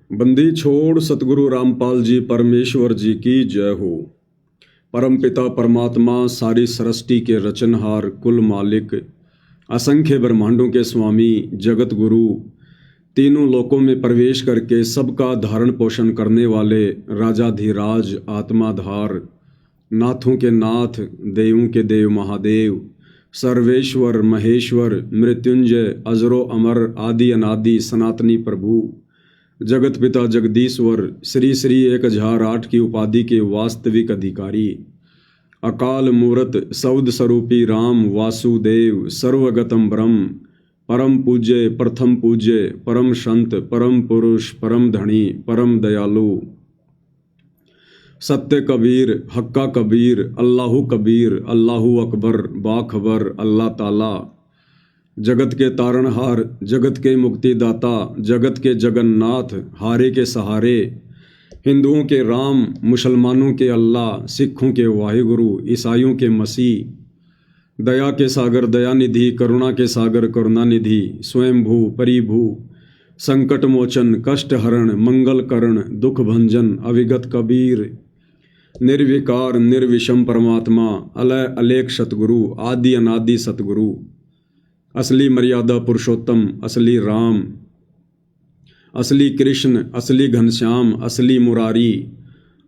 बंदी छोड़ सतगुरु रामपाल जी परमेश्वर जी की जय हो। परम पिता परमात्मा सारी सृष्टि के रचनहार कुल मालिक असंख्य ब्रह्मांडों के स्वामी जगत गुरु तीनों लोकों में प्रवेश करके सबका धारण पोषण करने वाले राजाधिराज आत्माधार नाथों के नाथ देवों के देव महादेव सर्वेश्वर महेश्वर मृत्युंजय अजरो अमर आदि अनादि सनातनी प्रभु जगत पिता जगदीश्वर श्री श्री 1008 की उपाधि के वास्तविक अधिकारी अकाल मूर्त सौद स्वरूपी राम वासुदेव सर्वगतम ब्रह्म परम पूज्य प्रथम पूज्य परम संत परम पुरुष परम धनी परम दयालु सत्य कबीर हक्का कबीर अल्लाहु कबीर अल्लाहु अकबर बाखबर अल्लाह ताला जगत के तारणहार जगत के मुक्तिदाता जगत के जगन्नाथ हारे के सहारे हिंदुओं के राम मुसलमानों के अल्लाह सिखों के वाहिगुरु ईसाइयों के मसीह दया के सागर दयानिधि करुणा के सागर करुणानिधि स्वयंभू परिभू संकट मोचन कष्ट हरण मंगल करण दुख भंजन अविगत कबीर निर्विकार निर्विषम परमात्मा अलय अलेख सतगुरु आदि अनादि सतगुरु असली मर्यादा पुरुषोत्तम असली राम असली कृष्ण असली घनश्याम असली मुरारी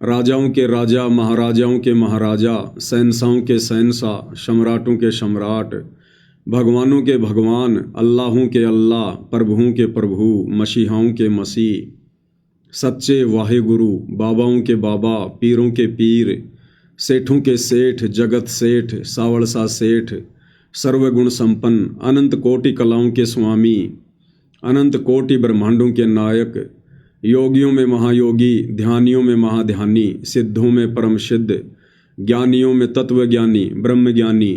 राजाओं के राजा महाराजाओं के महाराजा शहंशाहों के शहंशाह सम्राटों के सम्राट भगवानों के भगवान अल्लाहों के अल्लाह प्रभुओं के प्रभु मसीहाओं के मसीह सच्चे वाहिगुरु बाबाओं के बाबा पीरों के पीर सेठों के सेठ जगत सेठ सावड़सा सेठ सर्वगुण संपन्न अनंत कोटि कलाओं के स्वामी अनंत कोटि ब्रह्मांडों के नायक योगियों में महायोगी ध्यानियों में महाध्यानी सिद्धों में परम सिद्ध ज्ञानियों में तत्वज्ञानी ब्रह्मज्ञानी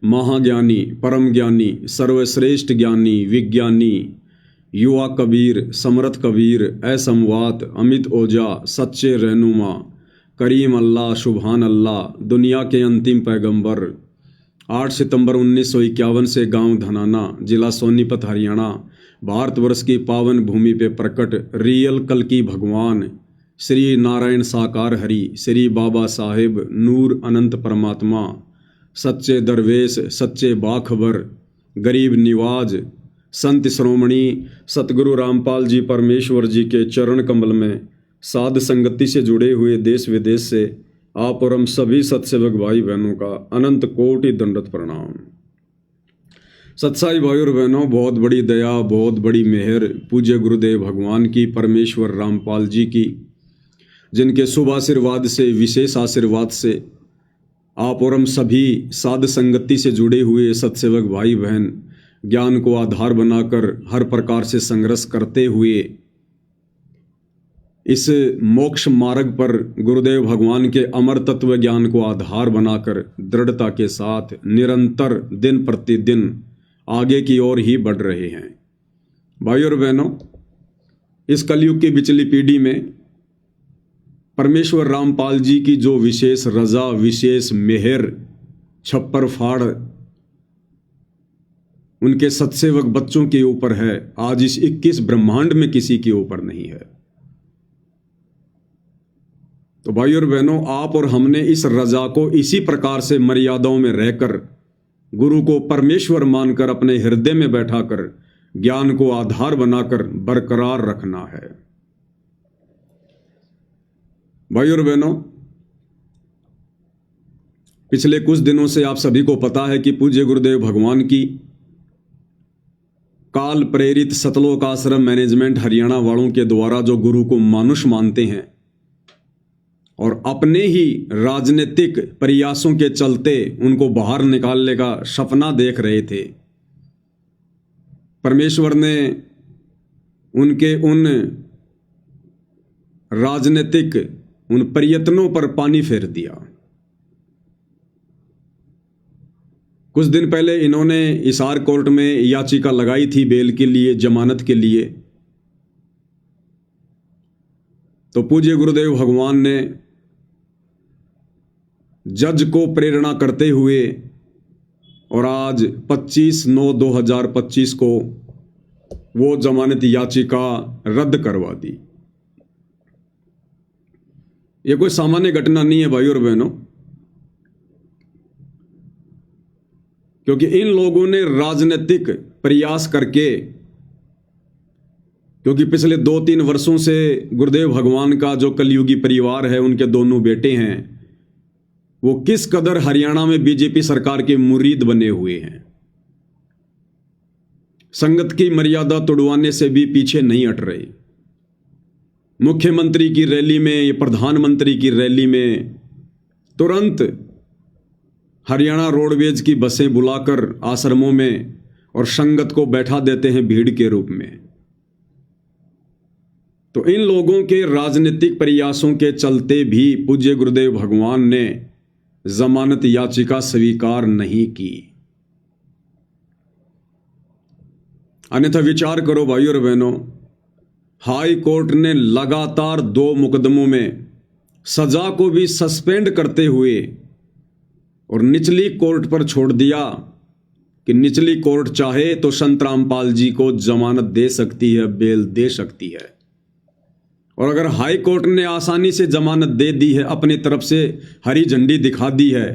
महाज्ञानी परम ज्ञानी सर्वश्रेष्ठ ज्ञानी विज्ञानी युवा कबीर समर्थ कबीर असमवात अमित ओजा सच्चे रहनुमा करीम अल्लाह सुभान अल्लाह दुनिया के अंतिम पैगंबर 8 सितंबर 1951 से गांव धनाना जिला सोनीपत हरियाणा भारतवर्ष की पावन भूमि पे प्रकट रियल कल्कि भगवान श्री नारायण साकार हरि श्री बाबा साहेब नूर अनंत परमात्मा सच्चे दरवेश सच्चे बाखबर गरीब निवाज संत श्रोमणी सतगुरु रामपाल जी परमेश्वर जी के चरण कमल में साध संगति से जुड़े हुए देश विदेश से आप और हम सभी सत्सेवक भाई बहनों का अनंत कोटि दंडवत प्रणाम। सत्साई भाई और बहनों, बहुत बड़ी दया बहुत बड़ी मेहर पूज्य गुरुदेव भगवान की परमेश्वर रामपाल जी की, जिनके शुभ आशीर्वाद से विशेष आशीर्वाद से आप और हम सभी साध संगति से जुड़े हुए सत्सेवक भाई बहन ज्ञान को आधार बनाकर हर प्रकार से संघर्ष करते हुए इस मोक्ष मार्ग पर गुरुदेव भगवान के अमर तत्व ज्ञान को आधार बनाकर दृढ़ता के साथ निरंतर दिन प्रतिदिन आगे की ओर ही बढ़ रहे हैं। भाई और बहनों, इस कलयुग की बिचली पीढ़ी में परमेश्वर रामपाल जी की जो विशेष रजा विशेष मेहर छप्पर फाड़ उनके सत्सेवक बच्चों के ऊपर है, आज इस 21 ब्रह्मांड में किसी के ऊपर नहीं है। तो भाई और बहनों, आप और हमने इस रजा को इसी प्रकार से मर्यादाओं में रहकर गुरु को परमेश्वर मानकर अपने हृदय में बैठाकर ज्ञान को आधार बनाकर बरकरार रखना है। भाई और बहनों, पिछले कुछ दिनों से आप सभी को पता है कि पूज्य गुरुदेव भगवान की काल प्रेरित सतलोक आश्रम मैनेजमेंट हरियाणा वालों के द्वारा जो गुरु को मानुष मानते हैं और अपने ही राजनीतिक प्रयासों के चलते उनको बाहर निकालने का सपना देख रहे थे, परमेश्वर ने उनके उन राजनीतिक उन प्रयत्नों पर पानी फेर दिया। कुछ दिन पहले इन्होंने हिसार कोर्ट में याचिका लगाई थी बेल के लिए, जमानत के लिए। तो पूज्य गुरुदेव भगवान ने जज को प्रेरणा करते हुए और आज 25/9/2025 को वो जमानत याचिका रद्द करवा दी। ये कोई सामान्य घटना नहीं है भाई और बहनों, क्योंकि इन लोगों ने राजनीतिक प्रयास करके, क्योंकि पिछले 2-3 वर्षों से गुरुदेव भगवान का जो कलयुगी परिवार है, उनके दोनों बेटे हैं, वो किस कदर हरियाणा में बीजेपी सरकार के मुरीद बने हुए हैं। संगत की मर्यादा तोड़वाने से भी पीछे नहीं हट रहे। मुख्यमंत्री की रैली में या प्रधानमंत्री की रैली में तुरंत हरियाणा रोडवेज की बसें बुलाकर आश्रमों में और संगत को बैठा देते हैं भीड़ के रूप में। तो इन लोगों के राजनीतिक प्रयासों के चलते भी पूज्य गुरुदेव भगवान ने जमानत याचिका स्वीकार नहीं की। अन्यथा विचार करो भाई और बहनों, हाई कोर्ट ने लगातार 2 मुकदमों में सजा को भी सस्पेंड करते हुए और निचली कोर्ट पर छोड़ दिया कि निचली कोर्ट चाहे तो संत रामपाल जी को जमानत दे सकती है, बेल दे सकती है। और अगर हाई कोर्ट ने आसानी से जमानत दे दी है, अपनी तरफ से हरी झंडी दिखा दी है,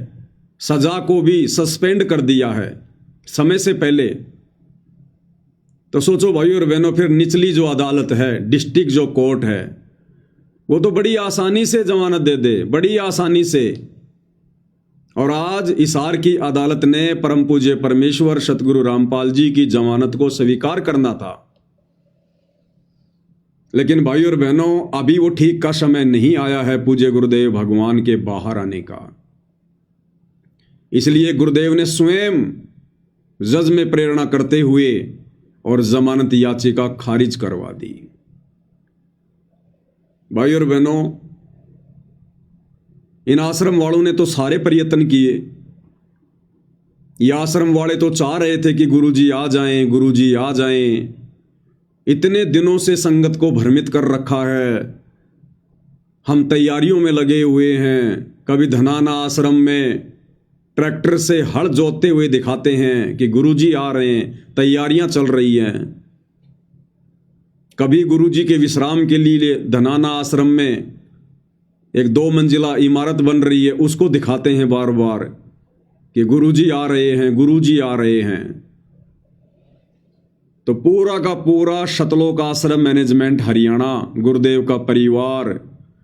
सजा को भी सस्पेंड कर दिया है समय से पहले, तो सोचो भाई और बहनों, फिर निचली जो अदालत है, डिस्ट्रिक्ट जो कोर्ट है, वो तो बड़ी आसानी से जमानत दे दे, बड़ी आसानी से। और आज हिसार की अदालत ने परम पूज्य परमेश्वर सतगुरु रामपाल जी की जमानत को स्वीकार करना था, लेकिन भाई और बहनों, अभी वो ठीक का समय नहीं आया है पूज्य गुरुदेव भगवान के बाहर आने का। इसलिए गुरुदेव ने स्वयं जज में प्रेरणा करते हुए और जमानत याचिका खारिज करवा दी। भाई और बहनों, इन आश्रम वालों ने तो सारे प्रयत्न किए। ये आश्रम वाले तो चाह रहे थे कि गुरुजी आ जाएं, गुरुजी आ जाएं। इतने दिनों से संगत को भ्रमित कर रखा है, हम तैयारियों में लगे हुए हैं। कभी धनाना आश्रम में ट्रैक्टर से हल जोतते हुए दिखाते हैं कि गुरुजी आ रहे हैं, तैयारियां चल रही हैं। कभी गुरुजी के विश्राम के लिए धनाना आश्रम में एक 2 मंजिला इमारत बन रही है, उसको दिखाते हैं बार बार कि गुरुजी आ रहे हैं, गुरुजी आ रहे हैं। तो पूरा का पूरा शतलोक आश्रम मैनेजमेंट हरियाणा, गुरुदेव का परिवार,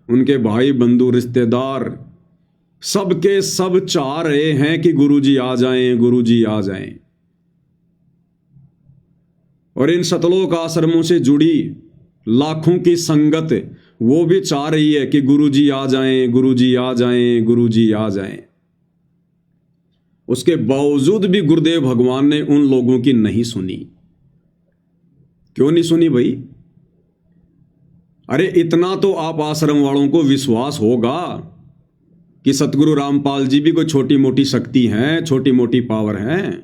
उनके भाई बंधु रिश्तेदार, सबके सब चाह रहे हैं कि गुरुजी आ जाएं, गुरुजी आ जाएं। और इन शतलोक आश्रमों से जुड़ी लाखों की संगत वो भी चाह रही है कि गुरुजी आ जाएं, गुरुजी आ जाएं, गुरुजी आ जाएं। उसके बावजूद भी गुरुदेव भगवान ने उन लोगों की नहीं सुनी। क्यों नहीं सुनी भाई? अरे इतना तो आप आश्रम वालों को विश्वास होगा कि सतगुरु रामपाल जी भी कोई छोटी मोटी शक्ति हैं, छोटी मोटी पावर हैं।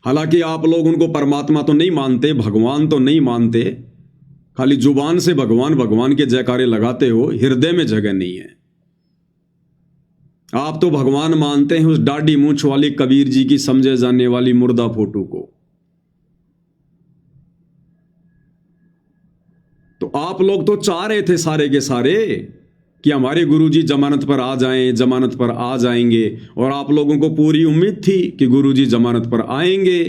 हालांकि आप लोग उनको परमात्मा तो नहीं मानते, भगवान तो नहीं मानते, खाली जुबान से भगवान भगवान के जयकारे लगाते हो, हृदय में जगह नहीं है। आप तो भगवान मानते हैं उस डाढ़ी मूंछ वाली कबीर जी की समझे जाने वाली मुर्दा फोटो को। तो आप लोग तो चाह रहे थे सारे के सारे कि हमारे गुरुजी जमानत पर आ जाएं, जमानत पर आ जाएंगे, और आप लोगों को पूरी उम्मीद थी कि गुरुजी जमानत पर आएंगे।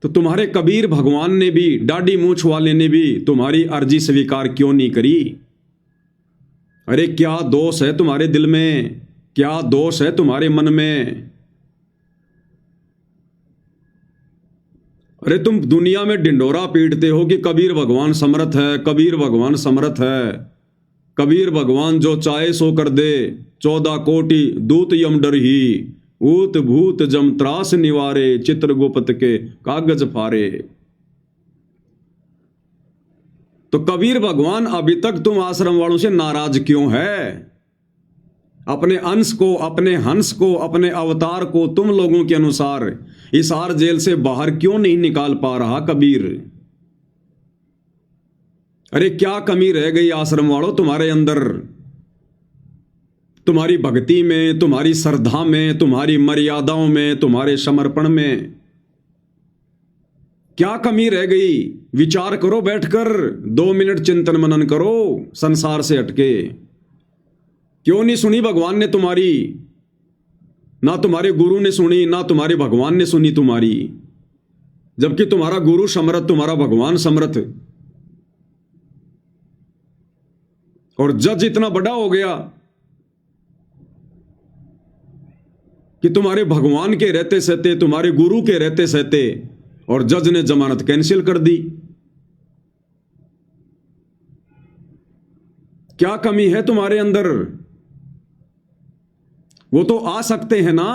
तो तुम्हारे कबीर भगवान ने भी, डाढ़ी मूंछ वाले ने भी तुम्हारी अर्जी स्वीकार क्यों नहीं करी? अरे क्या दोष है तुम्हारे दिल में, क्या दोष है तुम्हारे मन में? अरे तुम दुनिया में ढिंडोरा पीटते हो कि कबीर भगवान समर्थ है, कबीर भगवान समर्थ है, कबीर भगवान जो चाहे सो कर दे, 14 कोटि दूत यम डर ही, ऊत भूत जम त्रास निवारे, चित्रगुप्त के कागज फारे। तो कबीर भगवान अभी तक तुम आश्रम वालों से नाराज क्यों है? अपने अंश को, अपने हंस को, अपने अवतार को तुम लोगों के अनुसार हिसार जेल से बाहर क्यों नहीं निकाल पा रहा कबीर? अरे क्या कमी रह गई आश्रम वालों तुम्हारे अंदर? तुम्हारी भक्ति में, तुम्हारी श्रद्धा में, तुम्हारी मर्यादाओं में, तुम्हारे समर्पण में? क्या कमी रह गई? विचार करो बैठकर, 2 मिनट चिंतन मनन करो संसार से हटके। क्यों नहीं सुनी भगवान ने तुम्हारी? ना तुम्हारे गुरु ने सुनी, ना तुम्हारे भगवान ने सुनी तुम्हारी, जबकि तुम्हारा गुरु समर्थ, तुम्हारा भगवान समर्थ। और जज इतना बड़ा हो गया कि तुम्हारे भगवान के रहते सहते, तुम्हारे गुरु के रहते सहते, और जज ने जमानत कैंसिल कर दी। क्या कमी है तुम्हारे अंदर? वो तो आ सकते हैं ना।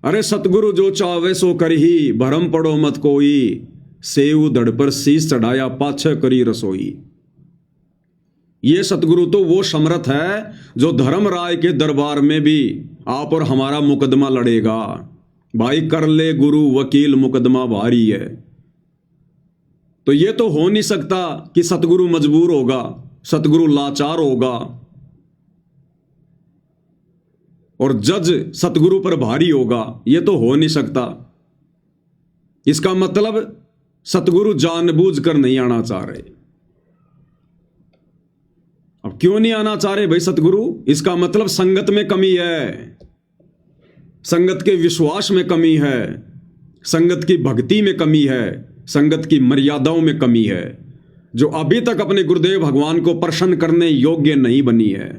अरे सतगुरु जो चावे सो करही, भरम पड़ो मत कोई, सेऊ धड़ पर शीश चढ़ाया पाछे करी रसोई। ये सतगुरु तो वो समर्थ है जो धर्म राय के दरबार में भी आप और हमारा मुकदमा लड़ेगा। भाई कर ले गुरु वकील, मुकदमा भारी है। तो ये तो हो नहीं सकता कि सतगुरु मजबूर होगा, सतगुरु लाचार होगा और जज सतगुरु पर भारी होगा। ये तो हो नहीं सकता। इसका मतलब सतगुरु जानबूझकर नहीं आना चाह रहे। अब क्यों नहीं आना चाह रहे भाई सतगुरु? इसका मतलब संगत में कमी है, संगत के विश्वास में कमी है, संगत की भक्ति में कमी है, संगत की मर्यादाओं में कमी है, जो अभी तक अपने गुरुदेव भगवान को प्रसन्न करने योग्य नहीं बनी है।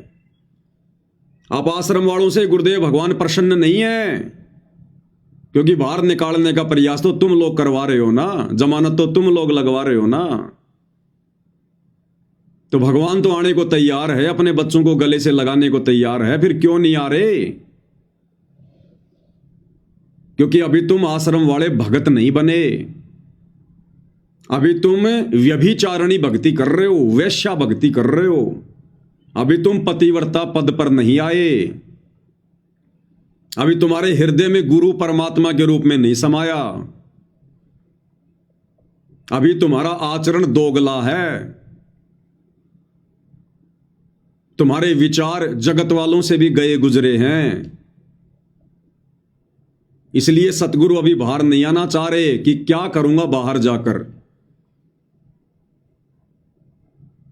आप आश्रम वालों से गुरुदेव भगवान प्रसन्न नहीं है, क्योंकि बाहर निकालने का प्रयास तो तुम लोग करवा रहे हो ना, जमानत तो तुम लोग लगवा रहे हो ना। तो भगवान तो आने को तैयार है, अपने बच्चों को गले से लगाने को तैयार है, फिर क्यों नहीं आ रहे? क्योंकि अभी तुम आश्रम वाले भगत नहीं बने। अभी तुम व्यभिचारणी भक्ति कर रहे हो, वैश्या भक्ति कर रहे हो। अभी तुम पतिव्रता पद पर नहीं आए। अभी तुम्हारे हृदय में गुरु परमात्मा के रूप में नहीं समाया। अभी तुम्हारा आचरण दोगला है। तुम्हारे विचार जगत वालों से भी गए गुजरे हैं। इसलिए सतगुरु अभी बाहर नहीं आना चाह रहे कि क्या करूंगा बाहर जाकर।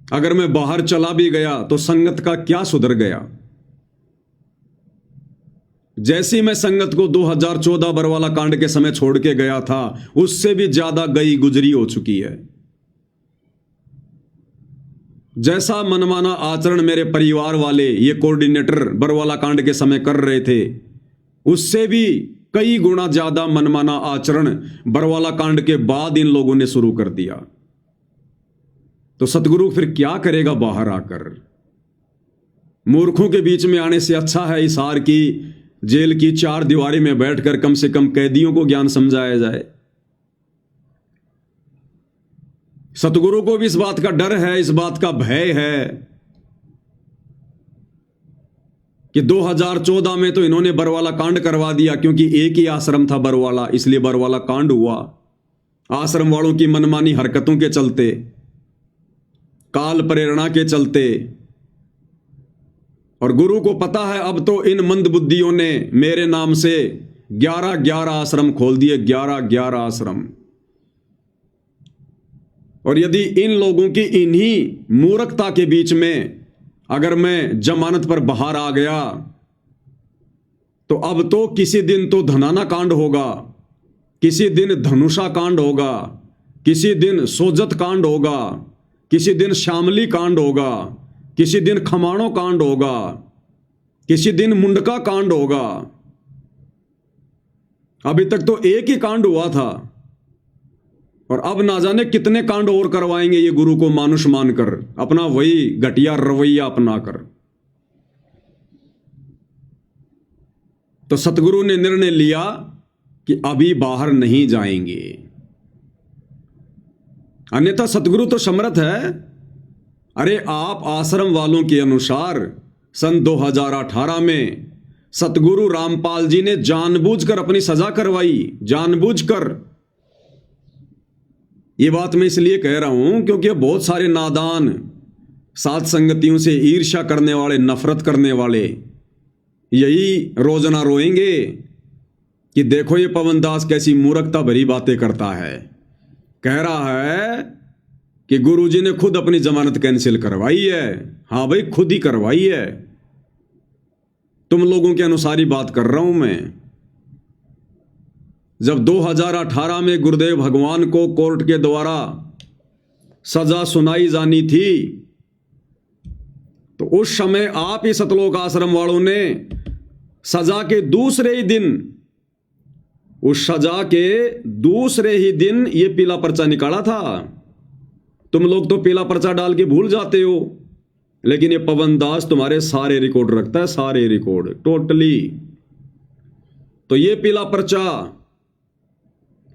अगर मैं बाहर चला भी गया तो संगत का क्या सुधर गया? जैसी मैं संगत को 2014 बरवाला कांड के समय छोड़ के गया था, उससे भी ज्यादा गई गुजरी हो चुकी है। जैसा मनमाना आचरण मेरे परिवार वाले, ये कोऑर्डिनेटर बरवाला कांड के समय कर रहे थे, उससे भी कई गुना ज्यादा मनमाना आचरण बरवाला कांड के बाद इन लोगों ने शुरू कर दिया। तो सतगुरु फिर क्या करेगा बाहर आकर? मूर्खों के बीच में आने से अच्छा है हिसार की जेल की 4 दीवारी में बैठकर कम से कम कैदियों को ज्ञान समझाया जाए। सतगुरु को भी इस बात का डर है, इस बात का भय है कि 2014 में तो इन्होंने बरवाला कांड करवा दिया, क्योंकि एक ही आश्रम था बरवाला, इसलिए बरवाला कांड हुआ। आश्रम वालों की मनमानी हरकतों के चलते, काल प्रेरणा के चलते। और गुरु को पता है अब तो इन मंदबुद्धियों ने मेरे नाम से 11 आश्रम खोल दिए, 11 आश्रम। और यदि इन लोगों की इन्हीं मूर्खता के बीच में अगर मैं जमानत पर बाहर आ गया, तो अब तो किसी दिन तो धनाना कांड होगा, किसी दिन धनुषा कांड होगा, किसी दिन सोजत कांड होगा, किसी दिन श्यामली कांड होगा, किसी दिन खमाणो कांड होगा, किसी दिन मुंडका कांड होगा। अभी तक तो एक ही कांड हुआ था, और अब ना जाने कितने कांड और करवाएंगे ये गुरु को मानुष मानकर, अपना वही घटिया रवैया अपनाकर। तो सतगुरु ने निर्णय लिया कि अभी बाहर नहीं जाएंगे। अन्यथा सतगुरु तो समर्थ है। अरे आप आश्रम वालों के अनुसार सन 2018 में सतगुरु रामपाल जी ने जानबूझकर अपनी सजा करवाई, जानबूझकर। ये बात मैं इसलिए कह रहा हूं क्योंकि बहुत सारे नादान साथ संगतियों से ईर्ष्या करने वाले, नफरत करने वाले यही रोजना रोएंगे कि देखो ये पवन दास कैसी मूर्खता भरी बातें करता है। कह रहा है कि गुरुजी ने खुद अपनी जमानत कैंसिल करवाई है। हाँ भाई, खुद ही करवाई है। तुम लोगों के अनुसार ही बात कर रहा हूं मैं। जब 2018 में गुरुदेव भगवान को कोर्ट के द्वारा सजा सुनाई जानी थी, तो उस समय आप ही सतलोक आश्रम वालों ने सजा के दूसरे ही दिन, उस सजा के दूसरे ही दिन ये पीला पर्चा निकाला था। तुम लोग तो पीला पर्चा डाल के भूल जाते हो, लेकिन ये पवन दास तुम्हारे सारे रिकॉर्ड रखता है, सारे रिकॉर्ड टोटली। तो ये पीला पर्चा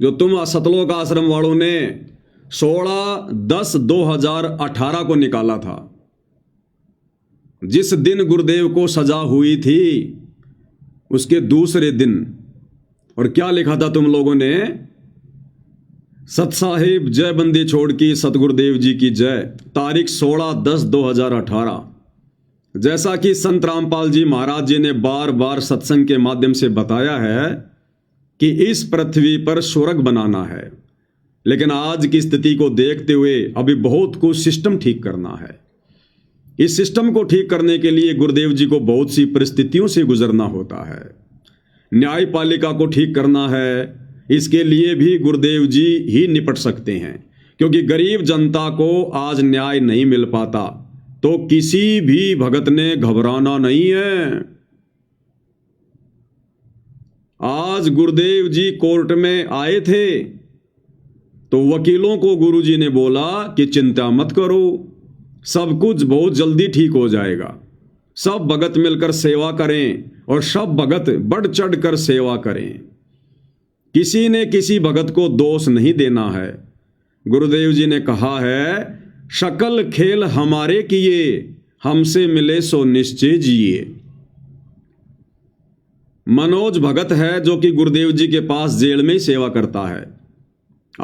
जो तुम सतलोक आश्रम वालों ने 16/10/2018 को निकाला था, जिस दिन गुरुदेव को सजा हुई थी उसके दूसरे दिन, और क्या लिखा था तुम लोगों ने? सत साहिब जय बंदी छोड़ की सतगुरुदेव जी की जय, तारीख 16/10/2018। जैसा कि संत रामपाल जी महाराज जी ने बार बार सत्संग के माध्यम से बताया है कि इस पृथ्वी पर स्वर्ग बनाना है, लेकिन आज की स्थिति को देखते हुए अभी बहुत कुछ सिस्टम ठीक करना है। इस सिस्टम को ठीक करने के लिए गुरुदेव जी को बहुत सी परिस्थितियों से गुजरना होता है। न्यायपालिका को ठीक करना है, इसके लिए भी गुरुदेव जी ही निपट सकते हैं, क्योंकि गरीब जनता को आज न्याय नहीं मिल पाता तो किसी भी भगत ने घबराना नहीं है। आज गुरुदेव जी कोर्ट में आए थे तो वकीलों को गुरुजी ने बोला कि चिंता मत करो, सब कुछ बहुत जल्दी ठीक हो जाएगा। सब भगत मिलकर सेवा करें और सब भगत बढ़ चढ़ कर सेवा करें। किसी ने किसी भगत को दोष नहीं देना है। गुरुदेव जी ने कहा है, शकल खेल हमारे किए, हमसे मिले सो निश्चय जिए। मनोज भगत है जो कि गुरुदेव जी के पास जेल में सेवा करता है।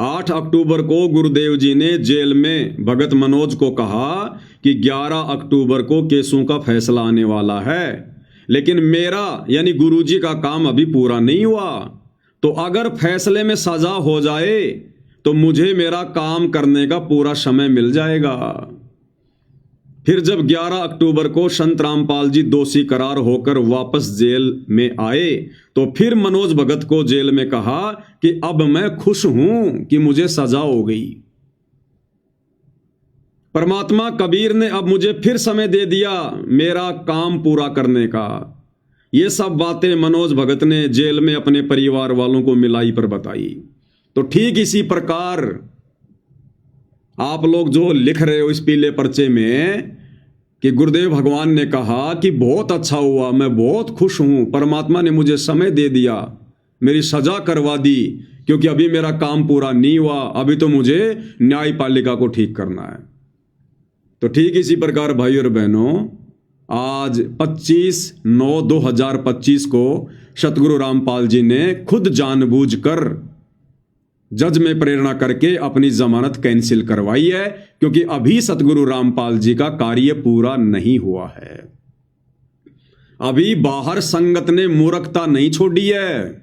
8 अक्टूबर को गुरुदेव जी ने जेल में भगत मनोज को कहा कि 11 अक्टूबर को केसों का फैसला आने वाला है, लेकिन मेरा यानी गुरुजी का काम अभी पूरा नहीं हुआ, तो अगर फैसले में सजा हो जाए तो मुझे मेरा काम करने का पूरा समय मिल जाएगा। फिर जब 11 अक्टूबर को संत रामपाल जी दोषी करार होकर वापस जेल में आए तो फिर मनोज भगत को जेल में कहा कि अब मैं खुश हूं कि मुझे सजा हो गई। परमात्मा कबीर ने अब मुझे फिर समय दे दिया मेरा काम पूरा करने का। ये सब बातें मनोज भगत ने जेल में अपने परिवार वालों को मिलाई पर बताई। तो ठीक इसी प्रकार आप लोग जो लिख रहे हो इस पीले पर्चे में कि गुरुदेव भगवान ने कहा कि बहुत अच्छा हुआ, मैं बहुत खुश हूं, परमात्मा ने मुझे समय दे दिया, मेरी सजा करवा दी, क्योंकि अभी मेरा काम पूरा नहीं हुआ, अभी तो मुझे न्यायपालिका को ठीक करना है। तो ठीक इसी प्रकार भाई और बहनों, आज 25/9/2025 को सतगुरु रामपाल जी ने खुद जानबूझकर जज में प्रेरणा करके अपनी जमानत कैंसिल करवाई है, क्योंकि अभी सतगुरु रामपाल जी का कार्य पूरा नहीं हुआ है। अभी बाहर संगत ने मूर्खता नहीं छोड़ी है।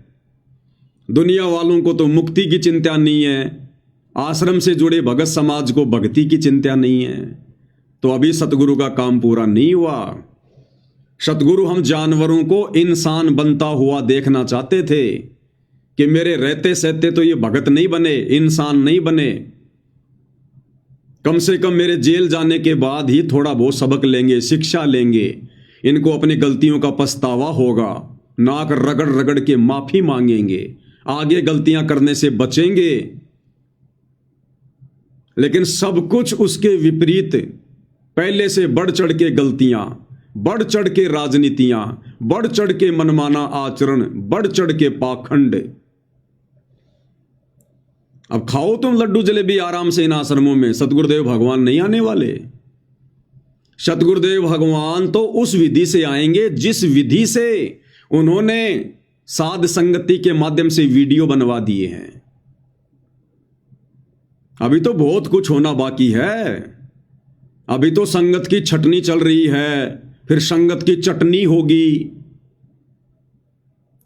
दुनिया वालों को तो मुक्ति की चिंता नहीं है, आश्रम से जुड़े भगत समाज को भक्ति की चिंता नहीं है, तो अभी सतगुरु का काम पूरा नहीं हुआ। सतगुरु हम जानवरों को इंसान बनता हुआ देखना चाहते थे कि मेरे रहते सहते तो ये भगत नहीं बने, इंसान नहीं बने, कम से कम मेरे जेल जाने के बाद ही थोड़ा बहुत सबक लेंगे, शिक्षा लेंगे, इनको अपनी गलतियों का पछतावा होगा, नाक रगड़ रगड़ के माफी मांगेंगे, आगे गलतियां करने से बचेंगे। लेकिन सब कुछ उसके विपरीत, पहले से बढ़ चढ़ के गलतियां, बढ़ चढ़ के राजनीतियां, बढ़ चढ़ के मनमाना आचरण, बढ़ चढ़ के पाखंड। अब खाओ तुम लड्डू जलेबी आराम से इन आश्रमों में, सतगुरुदेव भगवान नहीं आने वाले। सतगुरुदेव भगवान तो उस विधि से आएंगे जिस विधि से उन्होंने साध संगति के माध्यम से वीडियो बनवा दिए हैं। अभी तो बहुत कुछ होना बाकी है। अभी तो संगत की छटनी चल रही है, फिर संगत की चटनी होगी।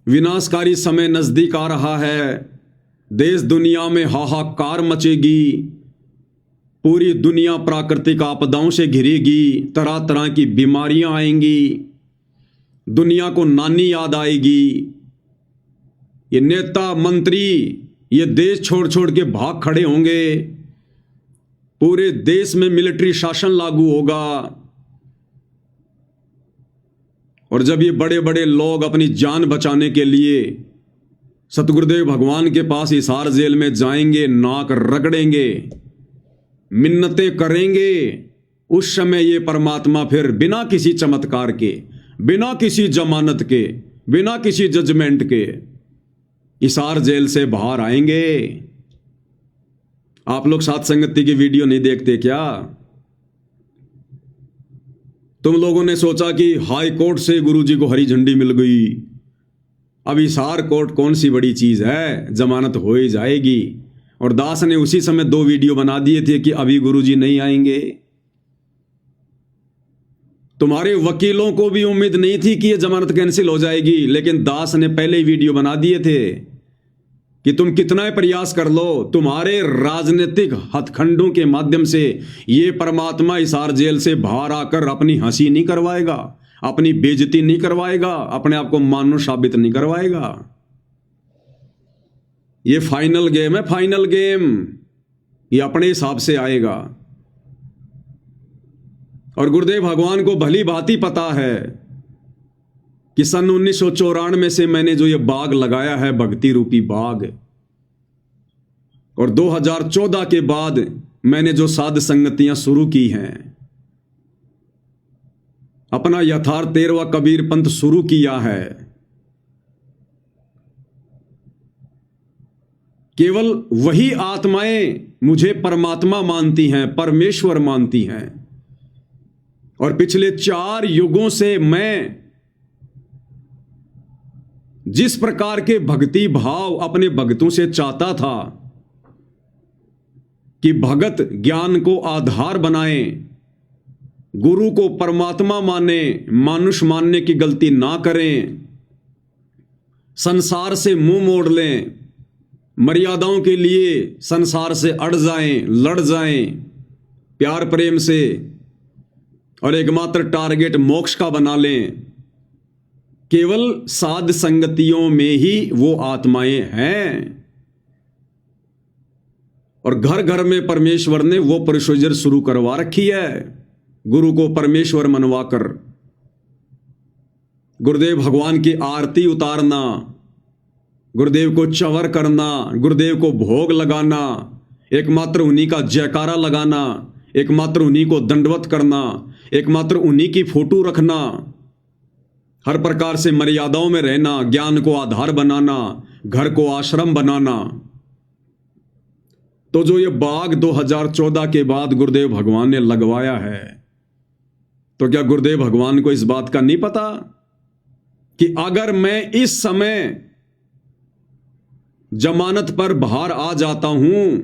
विनाशकारी समय नजदीक आ रहा है। देश दुनिया में हाहाकार मचेगी। पूरी दुनिया प्राकृतिक आपदाओं से घिरेगी। तरह तरह की बीमारियां आएंगी। दुनिया को नानी याद आएगी। ये नेता मंत्री ये देश छोड़ छोड़ के भाग खड़े होंगे। पूरे देश में मिलिट्री शासन लागू होगा। और जब ये बड़े बड़े लोग अपनी जान बचाने के लिए सतगुरुदेव भगवान के पास हिसार जेल में जाएंगे, नाक रगड़ेंगे, मिन्नतें करेंगे, उस समय ये परमात्मा फिर बिना किसी चमत्कार के, बिना किसी जमानत के, बिना किसी जजमेंट के हिसार जेल से बाहर आएंगे। आप लोग साथ संगति की वीडियो नहीं देखते क्या? तुम लोगों ने सोचा कि हाई कोर्ट से गुरुजी को हरी झंडी मिल गई, अब हिसार कोर्ट कौन सी बड़ी चीज है, जमानत हो ही जाएगी। और दास ने उसी समय 2 वीडियो बना दिए थे कि अभी गुरुजी नहीं आएंगे। तुम्हारे वकीलों को भी उम्मीद नहीं थी कि यह जमानत कैंसिल हो जाएगी, लेकिन दास ने पहले ही वीडियो बना दिए थे कि तुम कितना ही प्रयास कर लो, तुम्हारे राजनीतिक हथखंडों के माध्यम से ये परमात्मा हिसार जेल से बाहर आकर अपनी हंसी नहीं करवाएगा, अपनी बेइज्जती नहीं करवाएगा, अपने आप को मानुष साबित नहीं करवाएगा। ये फाइनल गेम है, फाइनल गेम। ये अपने हिसाब से आएगा। और गुरुदेव भगवान को भली भांति पता है कि सन 1994 से मैंने जो ये बाग लगाया है, भक्ति रूपी बाग, और 2014 के बाद मैंने जो साध संगतियां शुरू की हैं, अपना यथार्थ 13वां कबीर पंथ शुरू किया है, केवल वही आत्माएं मुझे परमात्मा मानती हैं, परमेश्वर मानती हैं। और पिछले 4 युगों से मैं जिस प्रकार के भक्ति भाव अपने भक्तों से चाहता था कि भगत ज्ञान को आधार बनाएं, गुरु को परमात्मा माने, मानुष मानने की गलती ना करें, संसार से मुंह मोड़ लें, मर्यादाओं के लिए संसार से अड़ जाएं, लड़ जाएं प्यार प्रेम से, और एकमात्र टारगेट मोक्ष का बना लें। केवल साध संगतियों में ही वो आत्माएं हैं। और घर घर में परमेश्वर ने वो प्रोसीजर शुरू करवा रखी है, गुरु को परमेश्वर मनवाकर गुरुदेव भगवान की आरती उतारना, गुरुदेव को चवर करना, गुरुदेव को भोग लगाना, एकमात्र उन्हीं का जयकारा लगाना, एकमात्र उन्हीं को दंडवत करना, एकमात्र उन्हीं की फोटो रखना, हर प्रकार से मर्यादाओं में रहना, ज्ञान को आधार बनाना, घर को आश्रम बनाना। तो जो ये बाग 2014 के बाद गुरुदेव भगवान ने लगवाया है, तो क्या गुरुदेव भगवान को इस बात का नहीं पता कि अगर मैं इस समय जमानत पर बाहर आ जाता हूं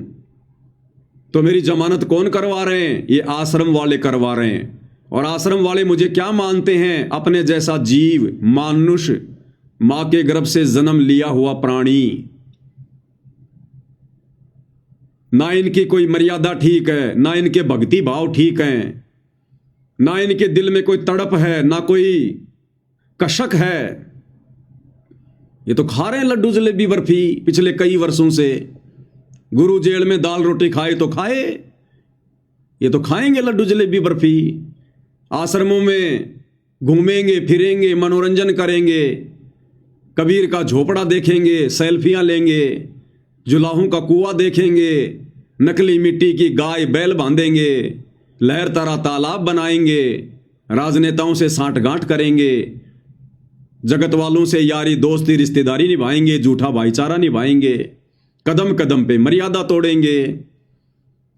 तो मेरी जमानत कौन करवा रहे हैं? ये आश्रम वाले करवा रहे हैं। और आश्रम वाले मुझे क्या मानते हैं? अपने जैसा जीव, मानुष, मां के गर्भ से जन्म लिया हुआ प्राणी। ना इनकी कोई मर्यादा ठीक है, ना इनके भक्ति भाव ठीक हैं, ना इनके दिल में कोई तड़प है, ना कोई कशक है। ये तो खा रहे हैं लड्डू जलेबी बर्फी पिछले कई वर्षों से। गुरु जेल में दाल रोटी खाए तो खाए, ये तो खाएंगे लड्डू जलेबी बर्फी। आश्रमों में घूमेंगे फिरेंगे, मनोरंजन करेंगे, कबीर का झोपड़ा देखेंगे, सेल्फियां लेंगे, जुलाहों का कुआं देखेंगे, नकली मिट्टी की गाय बैल बांधेंगे, लहर तरा तालाब बनाएंगे, राजनेताओं से सांठगांठ करेंगे, जगत वालों से यारी दोस्ती रिश्तेदारी निभाएंगे, झूठा भाईचारा निभाएंगे, कदम कदम पे मर्यादा तोड़ेंगे।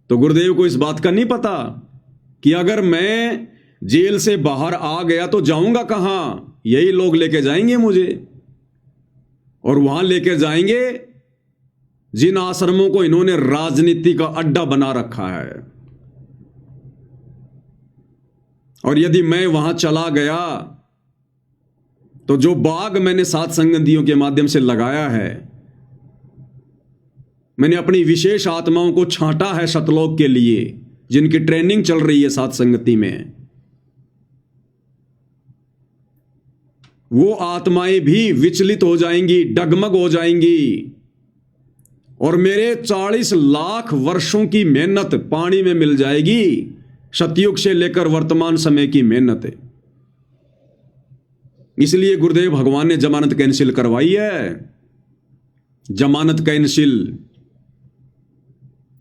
तो गुरुदेव को इस बात का नहीं पता कि अगर मैं जेल से बाहर आ गया तो जाऊंगा कहां? यही लोग लेके जाएंगे मुझे, और वहां लेके जाएंगे जिन आश्रमों को इन्होंने राजनीति का अड्डा बना रखा है। और यदि मैं वहां चला गया तो जो बाग मैंने सात संगतियों के माध्यम से लगाया है, मैंने अपनी विशेष आत्माओं को छांटा है सतलोक के लिए, जिनकी ट्रेनिंग चल रही है सात संगति में। वो आत्माएं भी विचलित हो जाएंगी, डगमग हो जाएंगी, और मेरे 40 लाख वर्षों की मेहनत पानी में मिल जाएगी। सतयुग से लेकर वर्तमान समय की मेहनत है। इसलिए गुरुदेव भगवान ने जमानत कैंसिल करवाई है, जमानत कैंसिल।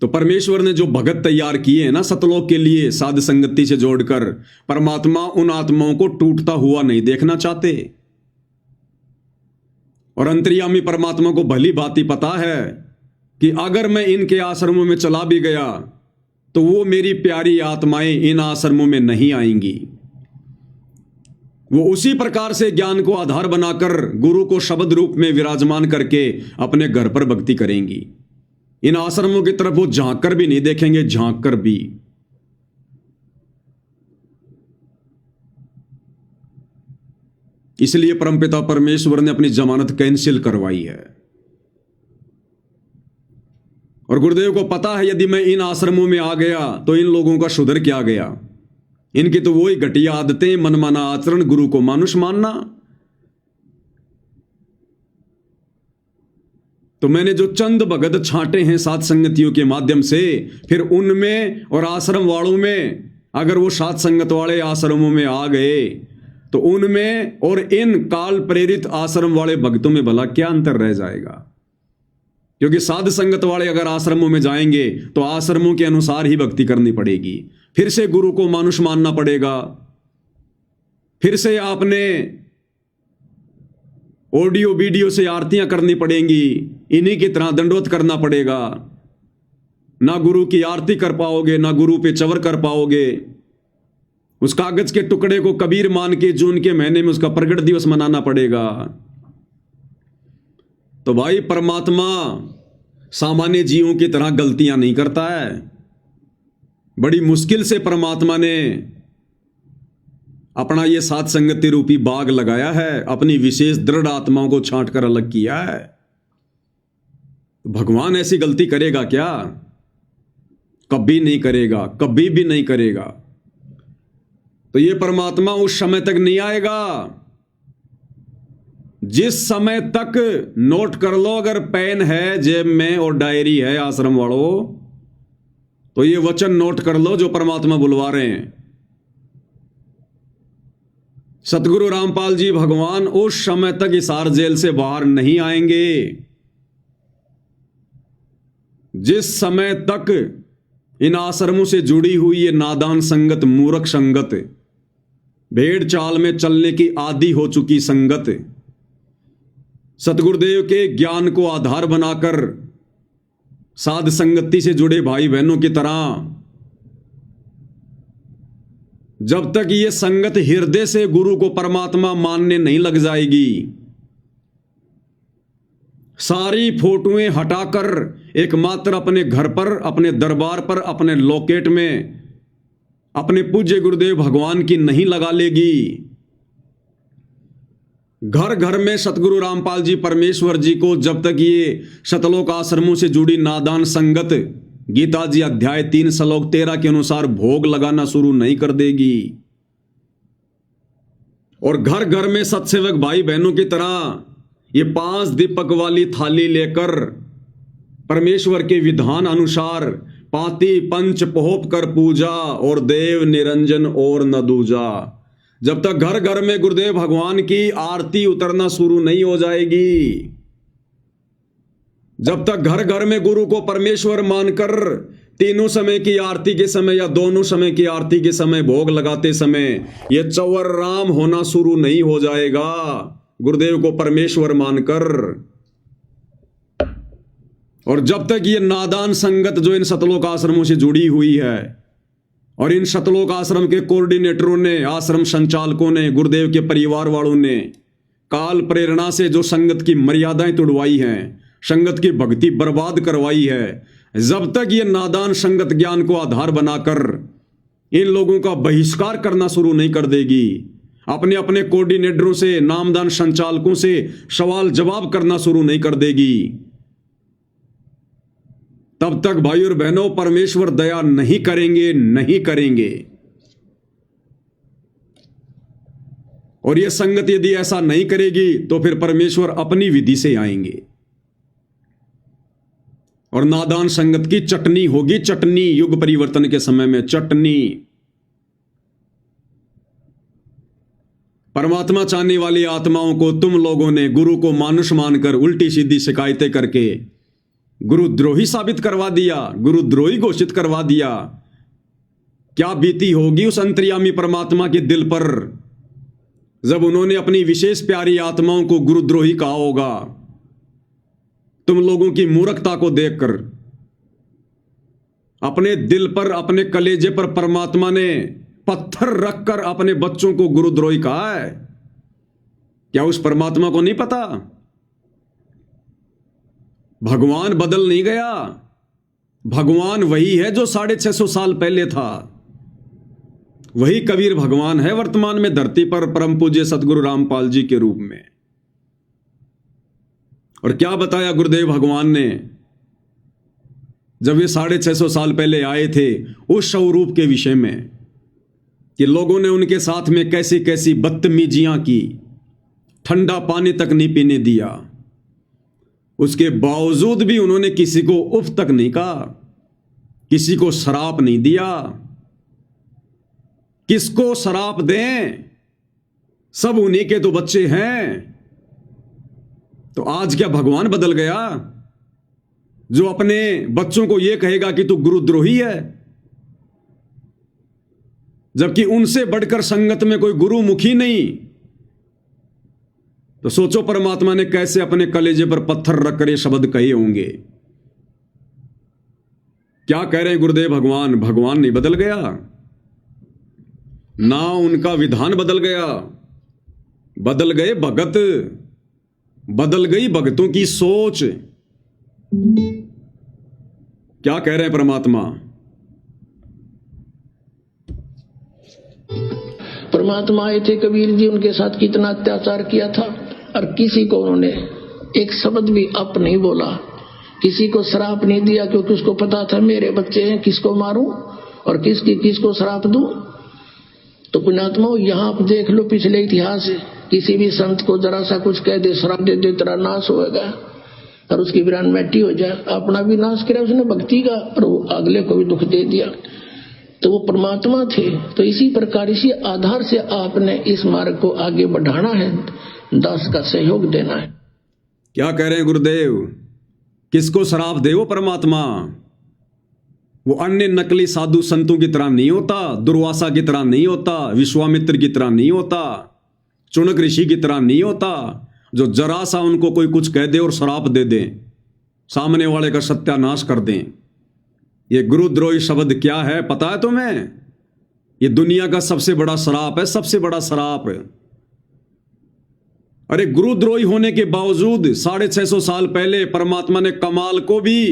तो परमेश्वर ने जो भगत तैयार किए हैं ना सतलोक के लिए, साध संगति से जोड़कर, परमात्मा उन आत्माओं को टूटता हुआ नहीं देखना चाहते। और अंतर्यामी परमात्मा को भली भांति पता है कि अगर मैं इनके आश्रमों में चला भी गया तो वो मेरी प्यारी आत्माएं इन आश्रमों में नहीं आएंगी। वो उसी प्रकार से ज्ञान को आधार बनाकर गुरु को शब्द रूप में विराजमान करके अपने घर पर भक्ति करेंगी। इन आश्रमों की तरफ वो झांक कर भी नहीं देखेंगे, झांक कर भी। इसलिए परमपिता परमेश्वर ने अपनी जमानत कैंसिल करवाई है। और गुरुदेव को पता है यदि मैं इन आश्रमों में आ गया तो इन लोगों का सुधर क्या गया। इनकी तो वही घटिया आदतें, मनमाना आचरण, गुरु को मानुष मानना। तो मैंने जो चंद भगत छांटे हैं सात संगतियों के माध्यम से, फिर उनमें और आश्रम वालों में, अगर वो सात संगत वाले आश्रमों में आ गए तो उनमें और इन काल प्रेरित आश्रम वाले भक्तों में भला क्या अंतर रह जाएगा। क्योंकि साध संगत वाले अगर आश्रमों में जाएंगे तो आश्रमों के अनुसार ही भक्ति करनी पड़ेगी, फिर से गुरु को मानुष मानना पड़ेगा, फिर से आपने ऑडियो वीडियो से आरतियां करनी पड़ेंगी, इन्हीं की तरह दंडवत करना पड़ेगा। ना गुरु की आरती कर पाओगे, ना गुरु पे चवर कर पाओगे। उस कागज के टुकड़े को कबीर मान के जून के महीने में उसका प्रगट दिवस मनाना पड़ेगा। तो भाई परमात्मा सामान्य जीवों की तरह गलतियां नहीं करता है। बड़ी मुश्किल से परमात्मा ने अपना ये सात संगति रूपी बाग लगाया है, अपनी विशेष दृढ़ आत्माओं को छांट कर अलग किया है। भगवान ऐसी गलती करेगा क्या? कभी नहीं करेगा, कभी भी नहीं करेगा। तो ये परमात्मा उस समय तक नहीं आएगा जिस समय तक, नोट कर लो अगर पेन है जेब में और डायरी है आश्रम वालों, तो ये वचन नोट कर लो जो परमात्मा बुलवा रहे हैं। सतगुरु रामपाल जी भगवान उस समय तक हिसार जेल से बाहर नहीं आएंगे जिस समय तक इन आश्रमों से जुड़ी हुई ये नादान संगत, मूर्ख संगत, भेड़ चाल में चलने की आदी हो चुकी संगत, सतगुरुदेव के ज्ञान को आधार बनाकर साध संगति से जुड़े भाई बहनों की तरह जब तक ये संगत हृदय से गुरु को परमात्मा मानने नहीं लग जाएगी, सारी फोटोएं हटाकर एकमात्र अपने घर पर, अपने दरबार पर, अपने लॉकेट में अपने पूज्य गुरुदेव भगवान की नहीं लगा लेगी। घर घर में सतगुरु रामपाल जी परमेश्वर जी को जब तक ये शतलोक आश्रमों से जुड़ी नादान संगत गीता जी अध्याय 3 श्लोक 13 के अनुसार भोग लगाना शुरू नहीं कर देगी, और घर घर में सत्सेवक भाई बहनों की तरह ये 5 दीपक वाली थाली लेकर परमेश्वर के विधान अनुसार पाती पंच पोहप कर पूजा और देव निरंजन और न दूजा, जब तक घर घर में गुरुदेव भगवान की आरती उतरना शुरू नहीं हो जाएगी, जब तक घर घर में गुरु को परमेश्वर मानकर तीनों समय की आरती के समय या दोनों समय की आरती के समय भोग लगाते समय ये चौवर राम होना शुरू नहीं हो जाएगा, गुरुदेव को परमेश्वर मानकर। और जब तक ये नादान संगत जो इन सतलोक आश्रमों से जुड़ी हुई है और इन सतलोक आश्रम के कोऑर्डिनेटरों ने, आश्रम संचालकों ने, गुरुदेव के परिवार वालों ने काल प्रेरणा से जो संगत की मर्यादाएं तुड़वाई हैं, संगत की भक्ति बर्बाद करवाई है, जब तक ये नादान संगत ज्ञान को आधार बनाकर इन लोगों का बहिष्कार करना शुरू नहीं कर देगी, अपने अपने कोऑर्डिनेटरों से, नामदान संचालकों से सवाल जवाब करना शुरू नहीं कर देगी, तब तक भाई और बहनों परमेश्वर दया नहीं करेंगे, नहीं करेंगे। और यह संगत यदि ऐसा नहीं करेगी तो फिर परमेश्वर अपनी विधि से आएंगे और नादान संगत की चटनी होगी, चटनी। युग परिवर्तन के समय में चटनी। परमात्मा चाहने वाली आत्माओं को तुम लोगों ने गुरु को मानुष मानकर उल्टी सीधी शिकायतें करके गुरुद्रोही साबित करवा दिया, गुरुद्रोही घोषित करवा दिया। क्या बीती होगी उस अंतर्यामी परमात्मा के दिल पर जब उन्होंने अपनी विशेष प्यारी आत्माओं को गुरुद्रोही कहा होगा। तुम लोगों की मूर्खता को देखकर अपने दिल पर, अपने कलेजे पर परमात्मा ने पत्थर रखकर अपने बच्चों को गुरुद्रोही कहा है। क्या उस परमात्मा को नहीं पता? भगवान बदल नहीं गया, भगवान वही है जो 650 साल पहले था। वही कबीर भगवान है वर्तमान में धरती पर, परम पूज्य सतगुरु रामपाल जी के रूप में। और क्या बताया गुरुदेव भगवान ने जब ये 650 साल पहले आए थे उस स्वरूप के विषय में, कि लोगों ने उनके साथ में कैसी कैसी बदतमीजियां की, ठंडा पानी तक नहीं पीने दिया, उसके बावजूद भी उन्होंने किसी को उफ तक नहीं कहा, किसी को शराप नहीं दिया। किसको शराप दें? सब उन्हीं के तो बच्चे हैं। तो आज क्या भगवान बदल गया जो अपने बच्चों को यह कहेगा कि तू गुरुद्रोही है, जबकि उनसे बढ़कर संगत में कोई गुरुमुखी नहीं? तो सोचो परमात्मा ने कैसे अपने कलेजे पर पत्थर रखकर ये शब्द कहे होंगे। क्या कह रहे हैं गुरुदेव भगवान? भगवान नहीं बदल गया, ना उनका विधान बदल गया, बदल गए भगत, बदल गई भगतों की सोच। क्या कह रहे हैं परमात्मा? परमात्मा आए थे, कबीर जी उनके साथ कितना अत्याचार किया था, और किसी को उन्होंने एक शब्द भी अप नहीं बोला, किसी को श्राप नहीं दिया, क्योंकि उसको पता था मेरे बच्चे हैं, किसको मारूं और किसको श्राप दूं। तो पुण्यात्माओं, यहां आप देख लो पिछले इतिहास, किसी भी संत को जरा सा कुछ कह दे, श्राप दे दे, तेरा नाश होएगा और उसकी वीरान मिट्टी हो जाए। अपना भी नाश किया उसने भक्ति का, और वो अगले को भी दुख दे दिया। तो वो परमात्मा थे। तो इसी प्रकार, इसी आधार से आपने इस मार्ग को आगे बढ़ाना है, दास का सहयोग देना है। क्या कह रहे हैं गुरुदेव? किसको शराप दे वो परमात्मा? वो अन्य नकली साधु संतों की तरह नहीं होता, दुर्वासा की तरह नहीं होता, विश्वामित्र की तरह नहीं होता, चुनक ऋषि की तरह नहीं होता, जो जरा सा उनको कोई कुछ कह दे और श्राप दे दे, सामने वाले का सत्यानाश कर दें। ये गुरुद्रोही शब्द क्या है पता है तुम्हें? ये दुनिया का सबसे बड़ा श्राप है, सबसे बड़ा श्राप। अरे गुरुद्रोही होने के बावजूद 650 साल पहले परमात्मा ने कमाल को भी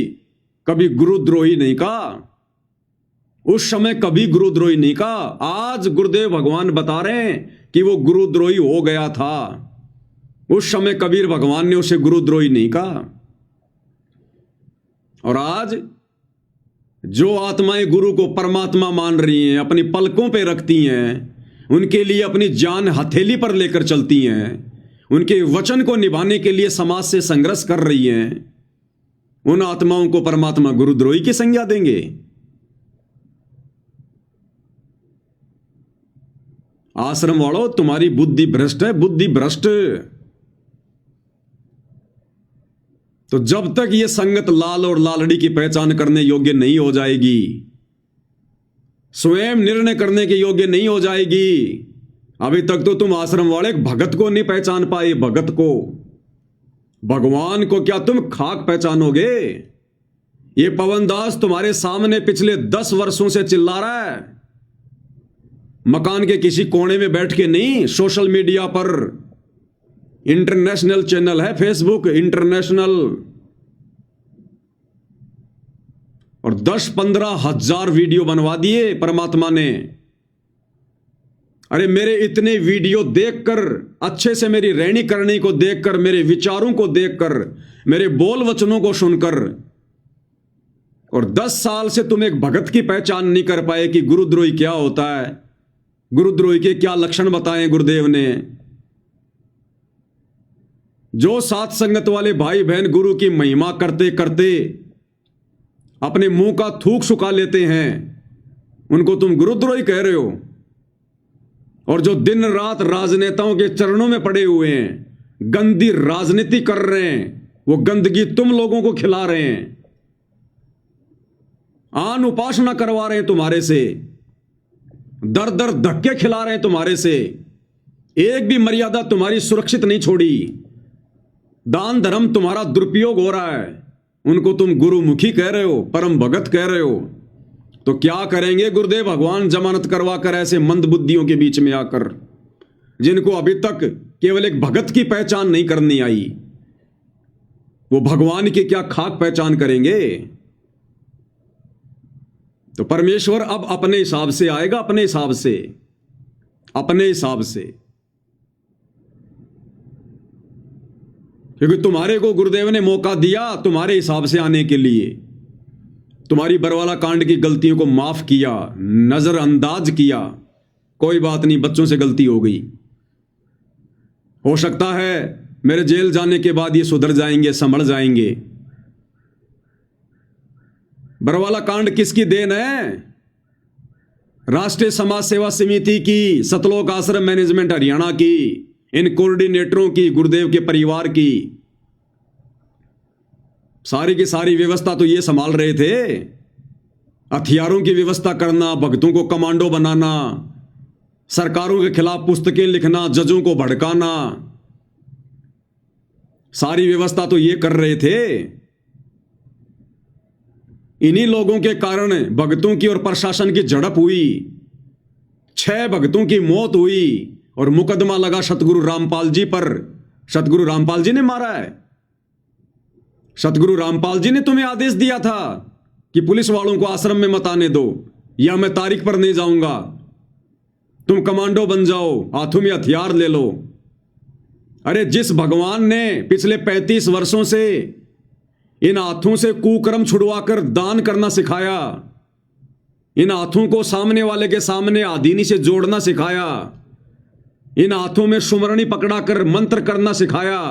कभी गुरुद्रोही नहीं कहा, उस समय कभी गुरुद्रोही नहीं कहा। आज गुरुदेव भगवान बता रहे हैं कि वो गुरुद्रोही हो गया था, उस समय कबीर भगवान ने उसे गुरुद्रोही नहीं कहा। और आज जो आत्माएं गुरु को परमात्मा मान रही हैं, अपनी पलकों पे रखती हैं, उनके लिए अपनी जान हथेली पर लेकर चलती हैं, उनके वचन को निभाने के लिए समाज से संघर्ष कर रही हैं, उन आत्माओं को परमात्मा गुरुद्रोही की संज्ञा देंगे? आश्रम वालों, तुम्हारी बुद्धि भ्रष्ट है, बुद्धि भ्रष्ट। तो जब तक ये संगत लाल और लालड़ी की पहचान करने योग्य नहीं हो जाएगी, स्वयं निर्णय करने के योग्य नहीं हो जाएगी, अभी तक तो तुम आश्रम वाले भगत को नहीं पहचान पाए। भगत को, भगवान को क्या तुम खाक पहचानोगे? ये पवनदास तुम्हारे सामने पिछले 10 वर्षों से चिल्ला रहा है, मकान के किसी कोने में बैठ के नहीं, सोशल मीडिया पर, इंटरनेशनल चैनल है फेसबुक, इंटरनेशनल, और 10-15 हजार वीडियो बनवा दिए परमात्मा ने। अरे मेरे इतने वीडियो देखकर, अच्छे से मेरी रहनी करनी को देखकर, मेरे विचारों को देखकर, मेरे बोल वचनों को सुनकर, और 10 साल से तुम एक भगत की पहचान नहीं कर पाए कि गुरुद्रोही क्या होता है, गुरुद्रोही के क्या लक्षण बताए गुरुदेव ने। जो साथ संगत वाले भाई बहन गुरु की महिमा करते करते अपने मुंह का थूक सुखा लेते हैं, उनको तुम गुरुद्रोही कह रहे हो। और जो दिन रात राजनेताओं के चरणों में पड़े हुए हैं, गंदी राजनीति कर रहे हैं, वो गंदगी तुम लोगों को खिला रहे हैं, आन उपासना करवा रहे हैं तुम्हारे से, दर दर धक्के खिला रहे हैं तुम्हारे से, एक भी मर्यादा तुम्हारी सुरक्षित नहीं छोड़ी, दान धर्म तुम्हारा दुरुपयोग हो रहा है, उनको तुम गुरुमुखी कह रहे हो, परम भगत कह रहे हो। तो क्या करेंगे गुरुदेव भगवान जमानत करवा कर ऐसे मंदबुद्धियों के बीच में आकर, जिनको अभी तक केवल एक भगत की पहचान नहीं करनी आई, वो भगवान की क्या खाक पहचान करेंगे। तो परमेश्वर अब अपने हिसाब से आएगा, अपने हिसाब से, अपने हिसाब से। क्योंकि तुम्हारे को गुरुदेव ने मौका दिया तुम्हारे हिसाब से आने के लिए, तुम्हारी बरवाला कांड की गलतियों को माफ किया, नजरअंदाज किया, कोई बात नहीं, बच्चों से गलती हो गई, हो सकता है मेरे जेल जाने के बाद ये सुधर जाएंगे, संभल जाएंगे। बरवाला कांड किसकी देन है? राष्ट्रीय समाज सेवा समिति की, सतलोक आश्रम मैनेजमेंट हरियाणा की, इन कोऑर्डिनेटरों की, गुरुदेव के परिवार की। सारी की सारी व्यवस्था तो ये संभाल रहे थे, हथियारों की व्यवस्था करना, भक्तों को कमांडो बनाना, सरकारों के खिलाफ पुस्तकें लिखना, जजों को भड़काना, सारी व्यवस्था तो ये कर रहे थे। इन्हीं लोगों के कारण भक्तों की और प्रशासन की झड़प हुई, 6 भक्तों की मौत हुई और मुकदमा लगा सतगुरु रामपाल जी पर। सतगुरु रामपाल जी ने मारा है। सतगुरु रामपाल जी ने तुम्हें आदेश दिया था कि पुलिस वालों को आश्रम में मत आने दो, या मैं तारीख पर नहीं जाऊंगा, तुम कमांडो बन जाओ, हाथों में हथियार ले लो। अरे जिस भगवान ने पिछले 35 वर्षों से इन हाथों से कुकर्म छुड़वाकर दान करना सिखाया, इन हाथों को सामने वाले के सामने आदीनी से जोड़ना सिखाया, इन हाथों में सुमरणी पकड़ाकर मंत्र करना सिखाया,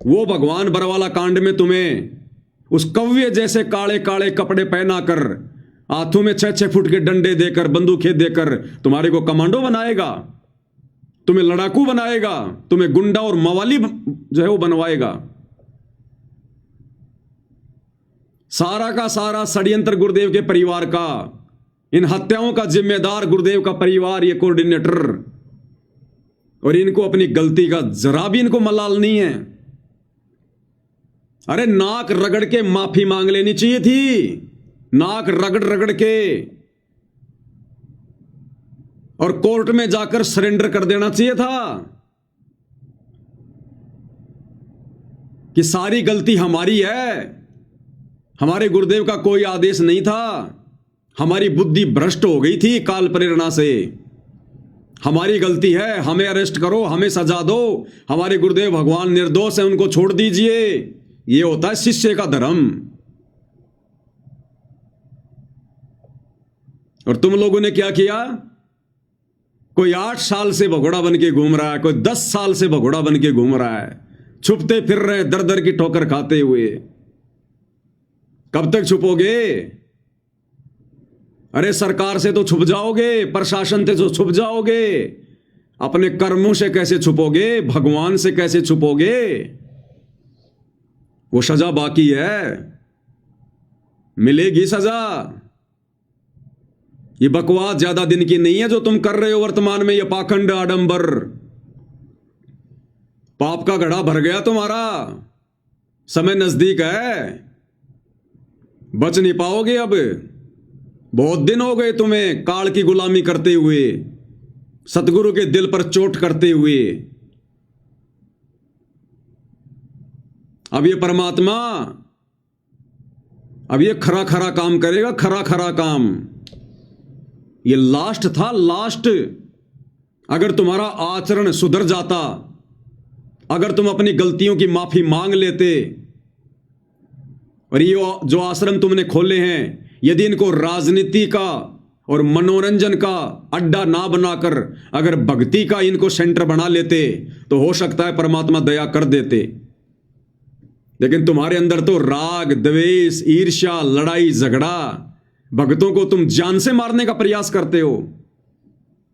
वो भगवान बरवाला कांड में तुम्हें उस कव्य जैसे काले काले कपड़े पहनाकर, हाथों में 6-6 फुट के डंडे देकर, बंदूकें देकर तुम्हारे को कमांडो बनाएगा, तुम्हें लड़ाकू बनाएगा, तुम्हें गुंडा और मवाली जो है वो बनवाएगा। सारा का सारा षड्यंत्र गुरुदेव के परिवार का, इन हत्याओं का जिम्मेदार गुरुदेव का परिवार, ये कोऑर्डिनेटर, और इनको अपनी गलती का जरा भी इनको मलाल नहीं है। अरे नाक रगड़ के माफी मांग लेनी चाहिए थी, नाक रगड़ रगड़ के, और कोर्ट में जाकर सरेंडर कर देना चाहिए था कि सारी गलती हमारी है, हमारे गुरुदेव का कोई आदेश नहीं था, हमारी बुद्धि भ्रष्ट हो गई थी काल प्रेरणा से, हमारी गलती है, हमें अरेस्ट करो, हमें सजा दो, हमारे गुरुदेव भगवान निर्दोष है, उनको छोड़ दीजिए। ये होता है शिष्य का धर्म। और तुम लोगों ने क्या किया? कोई 8 साल से भगोड़ा बन के घूम रहा है, कोई 10 साल से भगोड़ा बन के घूम रहा है, छुपते फिर रहे, दर दर की ठोकर खाते हुए। कब तक छुपोगे? अरे सरकार से तो छुप जाओगे, प्रशासन से तो छुप जाओगे, अपने कर्मों से कैसे छुपोगे? भगवान से कैसे छुपोगे? वो सजा बाकी है, मिलेगी सजा। ये बकवास ज्यादा दिन की नहीं है जो तुम कर रहे हो वर्तमान में, ये पाखंड आडंबर। पाप का घड़ा भर गया तुम्हारा, समय नजदीक है, बच नहीं पाओगे अब। बहुत दिन हो गए तुम्हें काल की गुलामी करते हुए, सतगुरु के दिल पर चोट करते हुए। अब ये परमात्मा, अब ये खरा खरा काम करेगा, खरा खरा काम। ये लास्ट था, लास्ट। अगर तुम्हारा आचरण सुधर जाता, अगर तुम अपनी गलतियों की माफी मांग लेते, और ये जो आश्रम तुमने खोले हैं, यदि इनको राजनीति का और मनोरंजन का अड्डा ना बनाकर अगर भक्ति का इनको सेंटर बना लेते, तो हो सकता है परमात्मा दया कर देते। लेकिन तुम्हारे अंदर तो राग, द्वेष, ईर्ष्या, लड़ाई झगड़ा, भक्तों को तुम जान से मारने का प्रयास करते हो।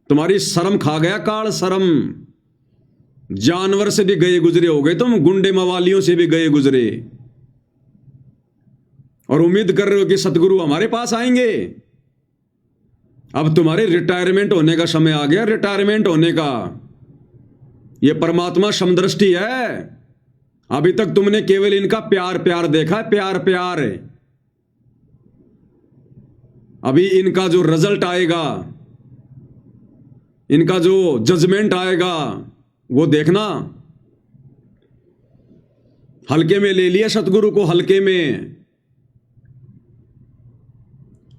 तुम्हारी शर्म खा गया काल, शर्म। जानवर से भी गए गुजरे हो गए तुम, गुंडे मवालियों से भी गए गुजरे, और उम्मीद कर रहे हो कि सतगुरु हमारे पास आएंगे। अब तुम्हारे रिटायरमेंट होने का समय आ गया, रिटायरमेंट होने का। यह परमात्मा समदृष्टि है। अभी तक तुमने केवल इनका प्यार प्यार देखा है, प्यार प्यार। अभी इनका जो रिजल्ट आएगा, इनका जो जजमेंट आएगा, वो देखना। हल्के में ले लिया सतगुरु को, हल्के में।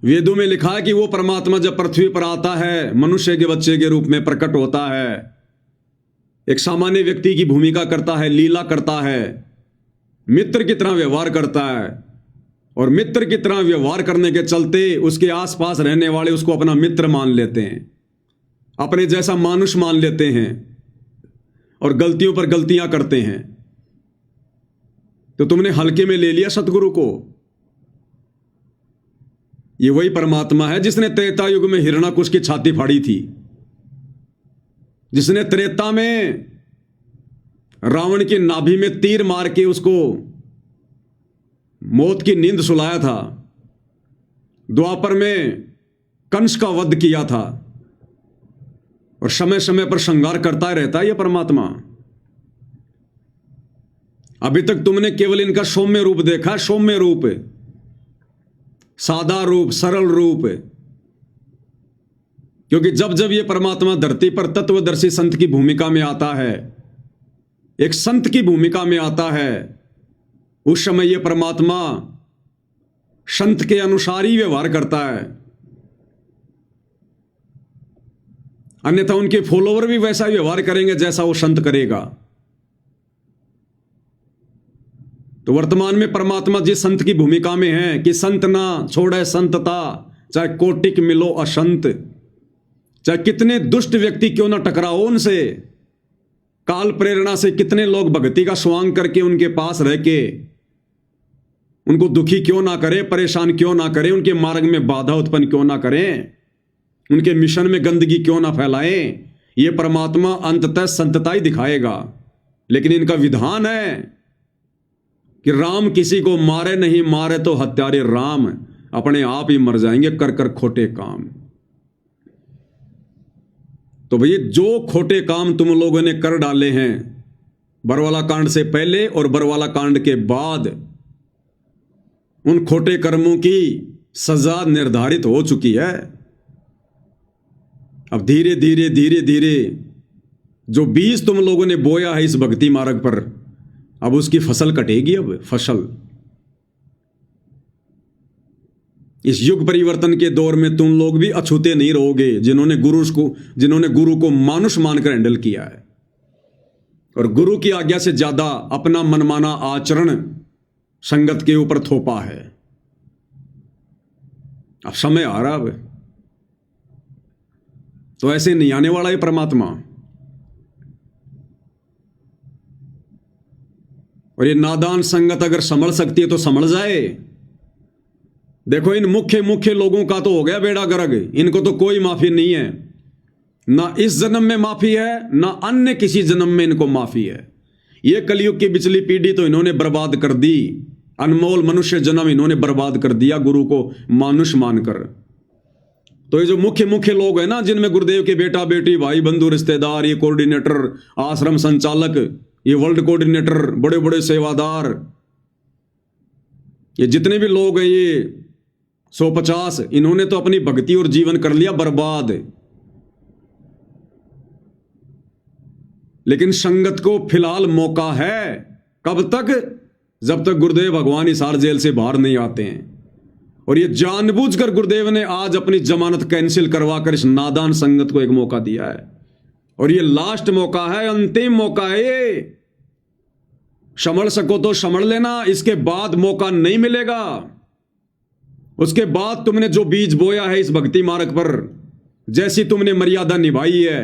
वेदों में लिखा है कि वो परमात्मा जब पृथ्वी पर आता है, मनुष्य के बच्चे के रूप में प्रकट होता है, एक सामान्य व्यक्ति की भूमिका करता है, लीला करता है, मित्र की तरह व्यवहार करता है, और मित्र की तरह व्यवहार करने के चलते उसके आसपास रहने वाले उसको अपना मित्र मान लेते हैं, अपने जैसा मानुष मान लेते हैं, और गलतियों पर गलतियां करते हैं। तो तुमने हल्के में ले लिया सतगुरु को। ये वही परमात्मा है जिसने त्रेता युग में हिरण्याकुश की छाती फाड़ी थी, जिसने त्रेता में रावण की नाभि में तीर मार के उसको मौत की नींद सुलाया था, द्वापर में कंस का वध किया था, और समय समय पर श्रृंगार करता रहता है यह परमात्मा। अभी तक तुमने केवल इनका सौम्य रूप देखा, सौम्य रूप, सादा रूप, सरल रूप। क्योंकि जब जब यह परमात्मा धरती पर तत्वदर्शी संत की भूमिका में आता है, एक संत की भूमिका में आता है, उस समय यह परमात्मा संत के अनुसार ही व्यवहार करता है। अन्यथा उनके फॉलोवर भी वैसा व्यवहार करेंगे जैसा वो संत करेगा। तो वर्तमान में परमात्मा जिस संत की भूमिका में है कि संत ना छोड़े संतता, चाहे कोटिक मिलो असंत, चाहे कितने दुष्ट व्यक्ति क्यों ना टकराओ उनसे, काल प्रेरणा से कितने लोग भक्ति का स्वांग करके उनके पास रह के उनको दुखी क्यों ना करें, परेशान क्यों ना करें, उनके मार्ग में बाधा उत्पन्न क्यों ना करें, उनके मिशन में गंदगी क्यों ना फैलाएं, ये परमात्मा अंततः संतता ही दिखाएगा। लेकिन इनका विधान है कि राम किसी को मारे नहीं, मारे तो हत्यारे राम अपने आप ही मर जाएंगे कर कर खोटे काम। तो भैया जो खोटे काम तुम लोगों ने कर डाले हैं बरवाला कांड से पहले और बरवाला कांड के बाद, उन खोटे कर्मों की सजा निर्धारित हो चुकी है। अब धीरे धीरे धीरे धीरे जो बीज तुम लोगों ने बोया है इस भक्ति मार्ग पर, अब उसकी फसल कटेगी। अब फसल इस युग परिवर्तन के दौर में तुम लोग भी अछूते नहीं रहोगे, जिन्होंने गुरु को मानुष मानकर हैंडल किया है और गुरु की आज्ञा से ज्यादा अपना मनमाना आचरण संगत के ऊपर थोपा है। अब समय आ रहा है, तो ऐसे नहीं आने वाला है परमात्मा। और ये नादान संगत अगर संभल सकती है तो संभल जाए। देखो इन मुख्य मुख्य लोगों का तो हो गया बेड़ा गर्क, इनको तो कोई माफी नहीं है, ना इस जन्म में माफी है ना अन्य किसी जन्म में इनको माफी है। ये कलयुग की पिछली पीढ़ी तो इन्होंने बर्बाद कर दी, अनमोल मनुष्य जन्म इन्होंने बर्बाद कर दिया गुरु को मानुष मानकर। तो ये जो मुख्य मुख्य लोग हैं ना, जिनमें गुरुदेव के बेटा बेटी भाई बंधु रिश्तेदार, ये कोऑर्डिनेटर, आश्रम संचालक, ये वर्ल्ड कोऑर्डिनेटर, बड़े बड़े सेवादार, ये जितने भी लोग हैं, ये 150, इन्होंने तो अपनी भक्ति और जीवन कर लिया बर्बाद। लेकिन संगत को फिलहाल मौका है। कब तक? जब तक गुरुदेव भगवान हिसार जेल से बाहर नहीं आते हैं। और ये जानबूझकर गुरुदेव ने आज अपनी जमानत कैंसिल करवाकर इस नादान संगत को एक मौका दिया है। और ये लास्ट मौका है, अंतिम मौका है ये। संभल सको तो संभल लेना, इसके बाद मौका नहीं मिलेगा। उसके बाद तुमने जो बीज बोया है इस भक्ति मार्ग पर, जैसी तुमने मर्यादा निभाई है,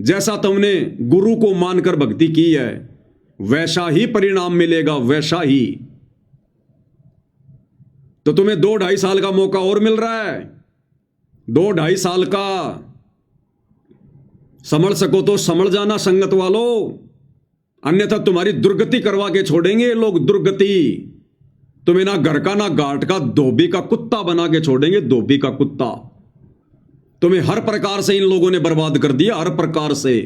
जैसा तुमने गुरु को मानकर भक्ति की है, वैसा ही परिणाम मिलेगा, वैसा ही। तो तुम्हें 2-2.5 साल का मौका और मिल रहा है, 2-2.5 साल का। संभल सको तो संभल जाना संगत वालों, अन्यथा तुम्हारी दुर्गति करवा के छोड़ेंगे लोग, दुर्गति। तुम्हें ना घर का ना घाट का, धोबी का कुत्ता बना के छोड़ेंगे, धोबी का कुत्ता। तुम्हें हर प्रकार से इन लोगों ने बर्बाद कर दिया, हर प्रकार से।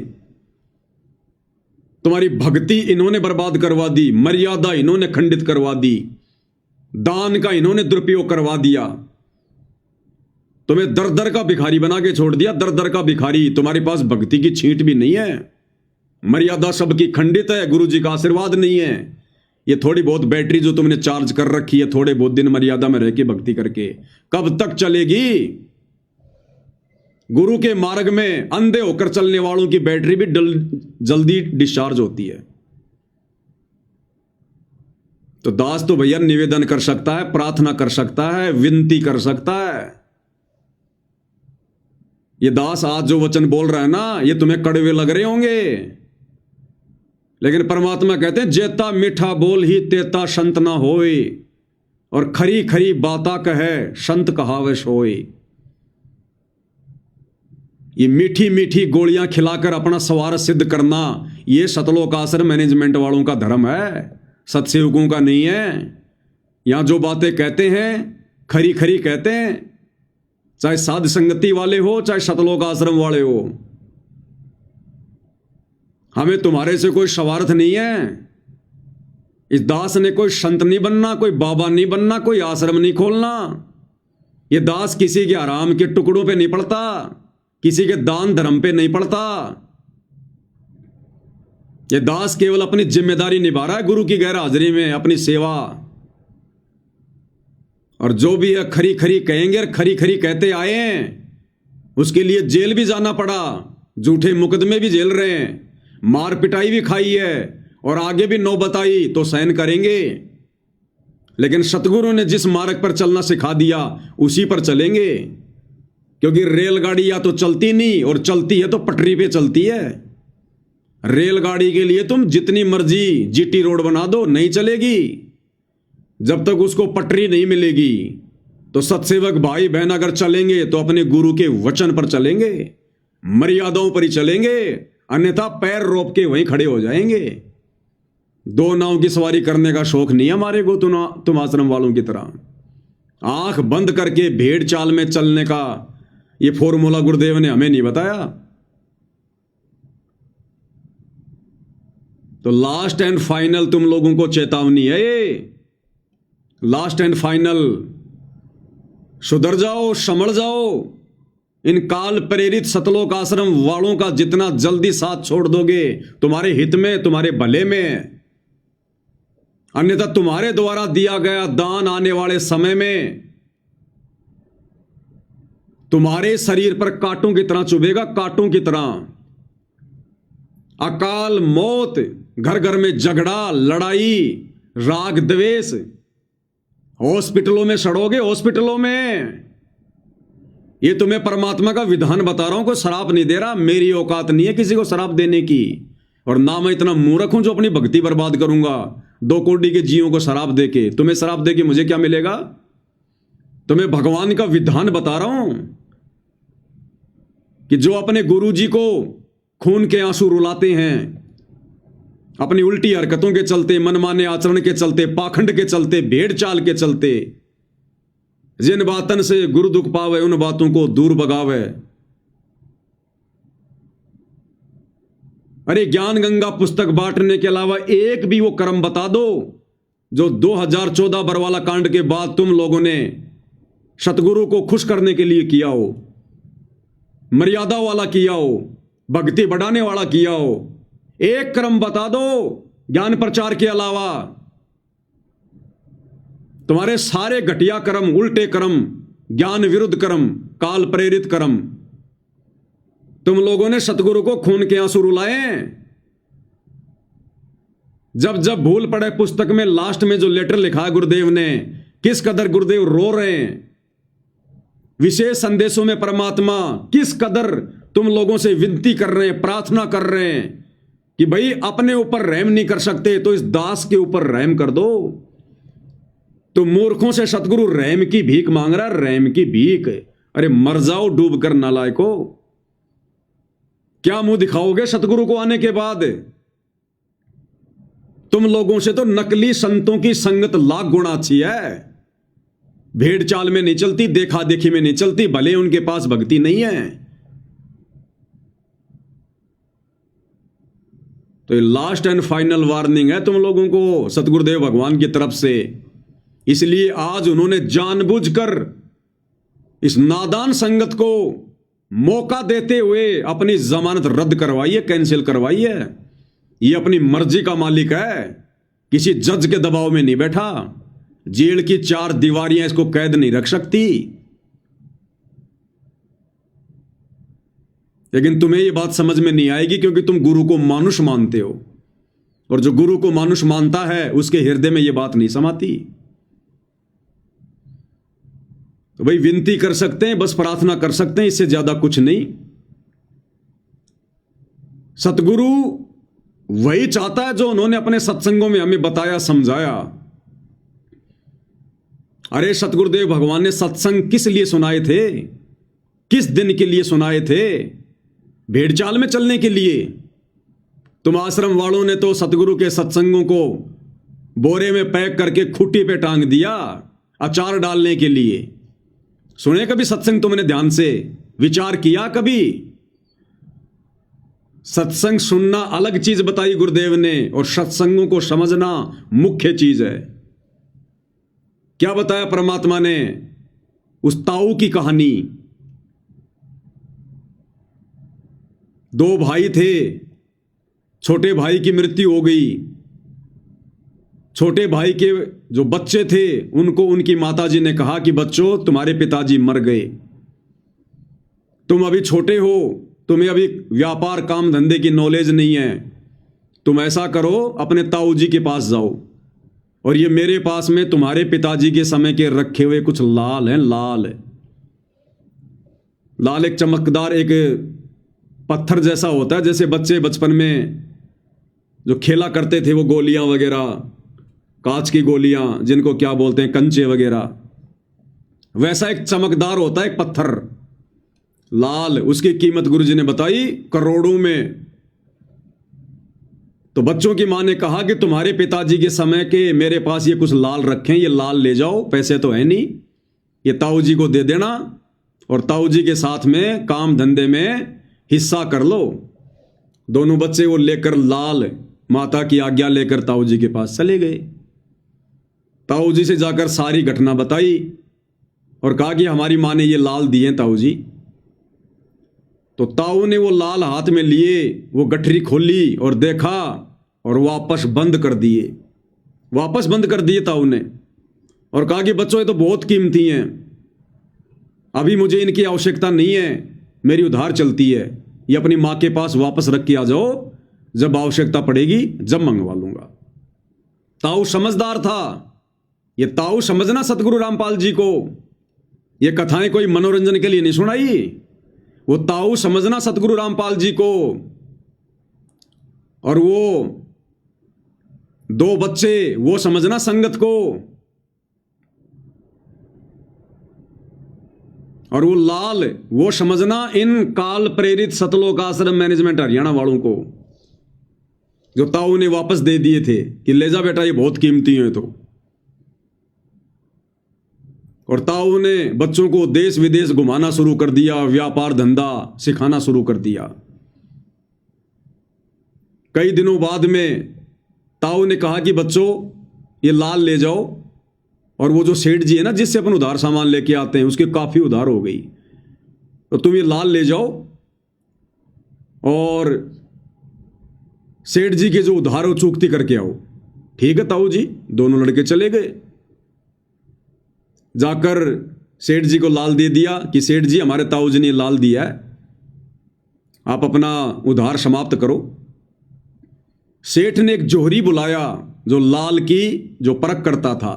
तुम्हारी भक्ति इन्होंने बर्बाद करवा दी, मर्यादा इन्होंने खंडित करवा दी, दान का इन्होंने दुरुपयोग करवा दिया। तुम्हें दर दर का भिखारी बना के छोड़ दिया, दर दर का भिखारी। तुम्हारे पास भक्ति की छींट भी नहीं है, मर्यादा सबकी खंडित है, गुरु जी का आशीर्वाद नहीं है। ये थोड़ी बहुत बैटरी जो तुमने चार्ज कर रखी है, थोड़े बहुत दिन मर्यादा में रह के भक्ति करके, कब तक चलेगी? गुरु के मार्ग में अंधे होकर चलने वालों की बैटरी भी जल्दी डिस्चार्ज होती है। तो दास तो भैया निवेदन कर सकता है, प्रार्थना कर सकता है, विनती कर सकता है। ये दास आज जो वचन बोल रहा है ना, ये तुम्हें कड़वे लग रहे होंगे, लेकिन परमात्मा कहते हैं जेता मीठा बोल ही तेता संत ना होए, और खरी खरी बाता कहे संत कहावे सोए। ये मीठी मीठी गोलियां खिलाकर अपना स्वार्थ सिद्ध करना, ये सतलोक आश्रम मैनेजमेंट वालों का धर्म है, सत्सेवकों का नहीं है। यहां जो बातें कहते हैं खरी खरी कहते हैं, चाहे साध संगति वाले हो, चाहे सतलोक आश्रम वाले हो। हमें तुम्हारे से कोई स्वार्थ नहीं है। इस दास ने कोई संत नहीं बनना, कोई बाबा नहीं बनना, कोई आश्रम नहीं खोलना। ये दास किसी के आराम के टुकड़ों पे नहीं पड़ता, किसी के दान धर्म पे नहीं पड़ता। ये दास केवल अपनी जिम्मेदारी निभा रहा है गुरु की गैर हाजिरी में, अपनी सेवा। और जो भी है खरी खरी कहेंगे, और खरी खरी कहते आए हैं, उसके लिए जेल भी जाना पड़ा, झूठे मुकदमे भी झेल रहे हैं, मार पिटाई भी खाई है, और आगे भी नौबत आई तो सहन करेंगे। लेकिन सतगुरु ने जिस मार्ग पर चलना सिखा दिया उसी पर चलेंगे, क्योंकि रेलगाड़ी या तो चलती नहीं, और चलती है तो पटरी पे चलती है। रेलगाड़ी के लिए तुम जितनी मर्जी जीटी रोड बना दो, नहीं चलेगी जब तक उसको पटरी नहीं मिलेगी। तो सत्सेवक भाई बहन अगर चलेंगे तो अपने गुरु के वचन पर चलेंगे, मर्यादाओं पर ही चलेंगे, अन्यथा पैर रोप के वहीं खड़े हो जाएंगे। दो नाव की सवारी करने का शौक नहीं है हमारे को, तुम आश्रम वालों की तरह आंख बंद करके भेड़ चाल में चलने का ये फॉर्मूला गुरुदेव ने हमें नहीं बताया। तो लास्ट एंड फाइनल तुम लोगों को चेतावनी है, ये लास्ट एंड फाइनल। सुधर जाओ, संभल जाओ। इन काल प्रेरित सतलोक आश्रम वालों का जितना जल्दी साथ छोड़ दोगे तुम्हारे हित में, तुम्हारे भले में। अन्यथा तुम्हारे द्वारा दिया गया दान आने वाले समय में तुम्हारे शरीर पर कांटों की तरह चुभेगा, कांटों की तरह। अकाल मौत, घर घर में झगड़ा, लड़ाई, राग द्वेष, हॉस्पिटलों में सड़ोगे, हॉस्पिटलों में। ये तुम्हें परमात्मा का विधान बता रहा हूं, कोई शराब नहीं दे रहा। मेरी औकात नहीं है किसी को शराब देने की, और ना मैं इतना मूर्ख हूं जो अपनी भक्ति बर्बाद करूंगा 2 कोटि के जीवों को शराब देके। तुम्हें शराब देके मुझे क्या मिलेगा? तुम्हें भगवान का विधान बता रहा हूं कि जो अपने गुरु जी को खून के आंसू रुलाते हैं, अपनी उल्टी हरकतों के चलते, मनमाने आचरण के चलते, पाखंड के चलते, भेड़ चाल के चलते, जिन बातन से गुरु दुख पावे उन बातों को दूर भगावे। अरे ज्ञान गंगा पुस्तक बांटने के अलावा एक भी वो कर्म बता दो जो 2014 बरवाला कांड के बाद तुम लोगों ने सतगुरु को खुश करने के लिए किया हो, मर्यादा वाला किया हो, भक्ति बढ़ाने वाला किया हो। एक कर्म बता दो ज्ञान प्रचार के अलावा। तुम्हारे सारे घटिया कर्म, उल्टे कर्म, ज्ञान विरुद्ध कर्म, काल प्रेरित कर्म तुम लोगों ने सतगुरु को खून के आंसू रुलाए। जब जब भूल पड़े पुस्तक में लास्ट में जो लेटर लिखा है गुरुदेव ने, किस कदर गुरुदेव रो रहे हैं। विशेष संदेशों में परमात्मा किस कदर तुम लोगों से विनती कर रहे हैं, प्रार्थना कर रहे हैं कि भाई अपने ऊपर रहम नहीं कर सकते तो इस दास के ऊपर रहम कर दो। तो मूर्खों से सतगुरु रहम की भीख मांग रहा है, रहम की भीख। अरे मर जाओ डूब कर नालायको। क्या मुंह दिखाओगे सतगुरु को आने के बाद? तुम लोगों से तो नकली संतों की संगत लाख गुना अच्छी है। भेड़ चाल में नहीं चलती, देखा देखी में नहीं चलती, भले उनके पास भक्ति नहीं है। तो ये लास्ट एंड फाइनल वार्निंग है तुम लोगों को सतगुरुदेव भगवान की तरफ से। इसलिए आज उन्होंने जानबूझकर इस नादान संगत को मौका देते हुए अपनी जमानत रद्द करवाई है, कैंसिल करवाई है। ये अपनी मर्जी का मालिक है, किसी जज के दबाव में नहीं बैठा। जेल की 4 दीवारियां इसको कैद नहीं रख सकती। लेकिन तुम्हें यह बात समझ में नहीं आएगी क्योंकि तुम गुरु को मानुष मानते हो, और जो गुरु को मानुष मानता है उसके हृदय में यह बात नहीं समाती। तो भाई विनती कर सकते हैं, बस प्रार्थना कर सकते हैं, इससे ज्यादा कुछ नहीं। सतगुरु वही चाहता है जो उन्होंने अपने सत्संगों में हमें बताया, समझाया। अरे सतगुरुदेव भगवान ने सत्संग किस लिए सुनाए थे? किस दिन के लिए सुनाए थे? भेड़ चाल में चलने के लिए। तुम आश्रम वालों ने तो सतगुरु के सत्संगों को बोरे में पैक करके खूंटी पे टांग दिया अचार डालने के लिए। सुने कभी सत्संग? तुमने ध्यान से विचार किया कभी? सत्संग सुनना अलग चीज बताई गुरुदेव ने, और सत्संगों को समझना मुख्य चीज है। क्या बताया परमात्मा ने? उस ताऊ की कहानी। 2 भाई थे, छोटे भाई की मृत्यु हो गई। छोटे भाई के जो बच्चे थे उनको उनकी माताजी ने कहा कि बच्चों तुम्हारे पिताजी मर गए, तुम अभी छोटे हो, तुम्हें अभी व्यापार काम धंधे की नॉलेज नहीं है, तुम ऐसा करो अपने ताऊ जी के पास जाओ, और ये मेरे पास में तुम्हारे पिताजी के समय के रखे हुए कुछ लाल हैं। लाल लाल एक चमकदार एक पत्थर जैसा होता है, जैसे बच्चे बचपन में जो खेला करते थे वो गोलियां वगैरह, कांच की गोलियां जिनको क्या बोलते हैं, कंचे वगैरह, वैसा एक चमकदार होता है एक पत्थर लाल। उसकी कीमत गुरुजी ने बताई करोड़ों में। तो बच्चों की मां ने कहा कि तुम्हारे पिताजी के समय के मेरे पास ये कुछ लाल रखे हैं, ये लाल ले जाओ, पैसे तो है नहीं, ये ताऊ जी को दे देना और ताऊ जी के साथ में काम धंधे में हिस्सा कर लो। दोनों बच्चे वो लेकर लाल माता की आज्ञा लेकर ताऊ जी के पास चले गए। ताऊ जी से जाकर सारी घटना बताई और कहा कि हमारी मां ने ये लाल दिए ताऊ जी। तो ताऊ ने वो लाल हाथ में लिए, वो गठरी खोली और देखा और वापस बंद कर दिए। वापस बंद कर दिए ताऊ ने और कहा कि बच्चों ये तो बहुत कीमती हैं, अभी मुझे इनकी आवश्यकता नहीं है, मेरी उधार चलती है, ये अपनी मां के पास वापस रख के आ जाओ, जब आवश्यकता पड़ेगी जब मंगवा लूंगा। ताऊ समझदार था। ये ताऊ समझना सतगुरु रामपाल जी को, ये कथाएं कोई मनोरंजन के लिए नहीं सुनाई, वो ताऊ समझना सतगुरु रामपाल जी को। और वो 2 बच्चे वो समझना संगत को, और वो लाल वो समझना इन काल प्रेरित सतलोक आश्रम मैनेजमेंट हरियाणा वालों को, जो ताऊ ने वापस दे दिए थे कि ले जा बेटा ये बहुत कीमती है। तो और ताऊ ने बच्चों को देश विदेश घुमाना शुरू कर दिया, व्यापार धंधा सिखाना शुरू कर दिया। कई दिनों बाद में ताऊ ने कहा कि बच्चों ये लाल ले जाओ, और वो जो सेठ जी है ना जिससे अपन उधार सामान लेके आते हैं उसके काफी उधार हो गई, तो तुम ये लाल ले जाओ और सेठ जी के जो उधार हो चूकती करके आओ। ठीक है ताऊ जी। दोनों लड़के चले गए, जाकर सेठ जी को लाल दे दिया कि सेठ जी हमारे ताऊ जी ने लाल दिया है, आप अपना उधार समाप्त करो। सेठ ने एक जोहरी बुलाया जो लाल की जो परख करता था।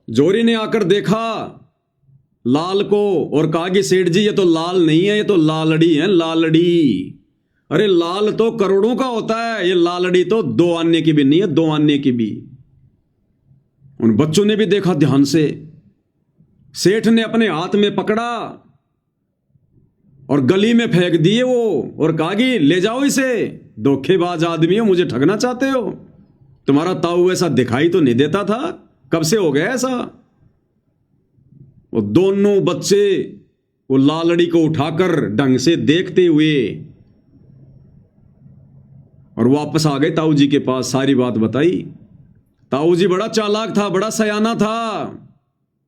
जोहरी ने आकर देखा लाल को और कहा कि सेठ जी ये तो लाल नहीं है, ये तो लालड़ी है, लालड़ी। अरे लाल तो करोड़ों का होता है, ये लालड़ी तो 2 आने की भी नहीं है, 2 आने की भी। उन बच्चों ने भी देखा ध्यान से। सेठ ने अपने हाथ में पकड़ा और गली में फेंक दिए वो, और कहा कि ले जाओ इसे, धोखेबाज आदमी हो, मुझे ठगना चाहते हो। तुम्हारा ताऊ ऐसा दिखाई तो नहीं देता था, कब से हो गया ऐसा। वो दोनों बच्चे वो लालड़ी को उठाकर ढंग से देखते हुए और वापस आ गए ताऊ जी के पास, सारी बात बताई। ताऊ जी बड़ा चालाक था, बड़ा सयाना था,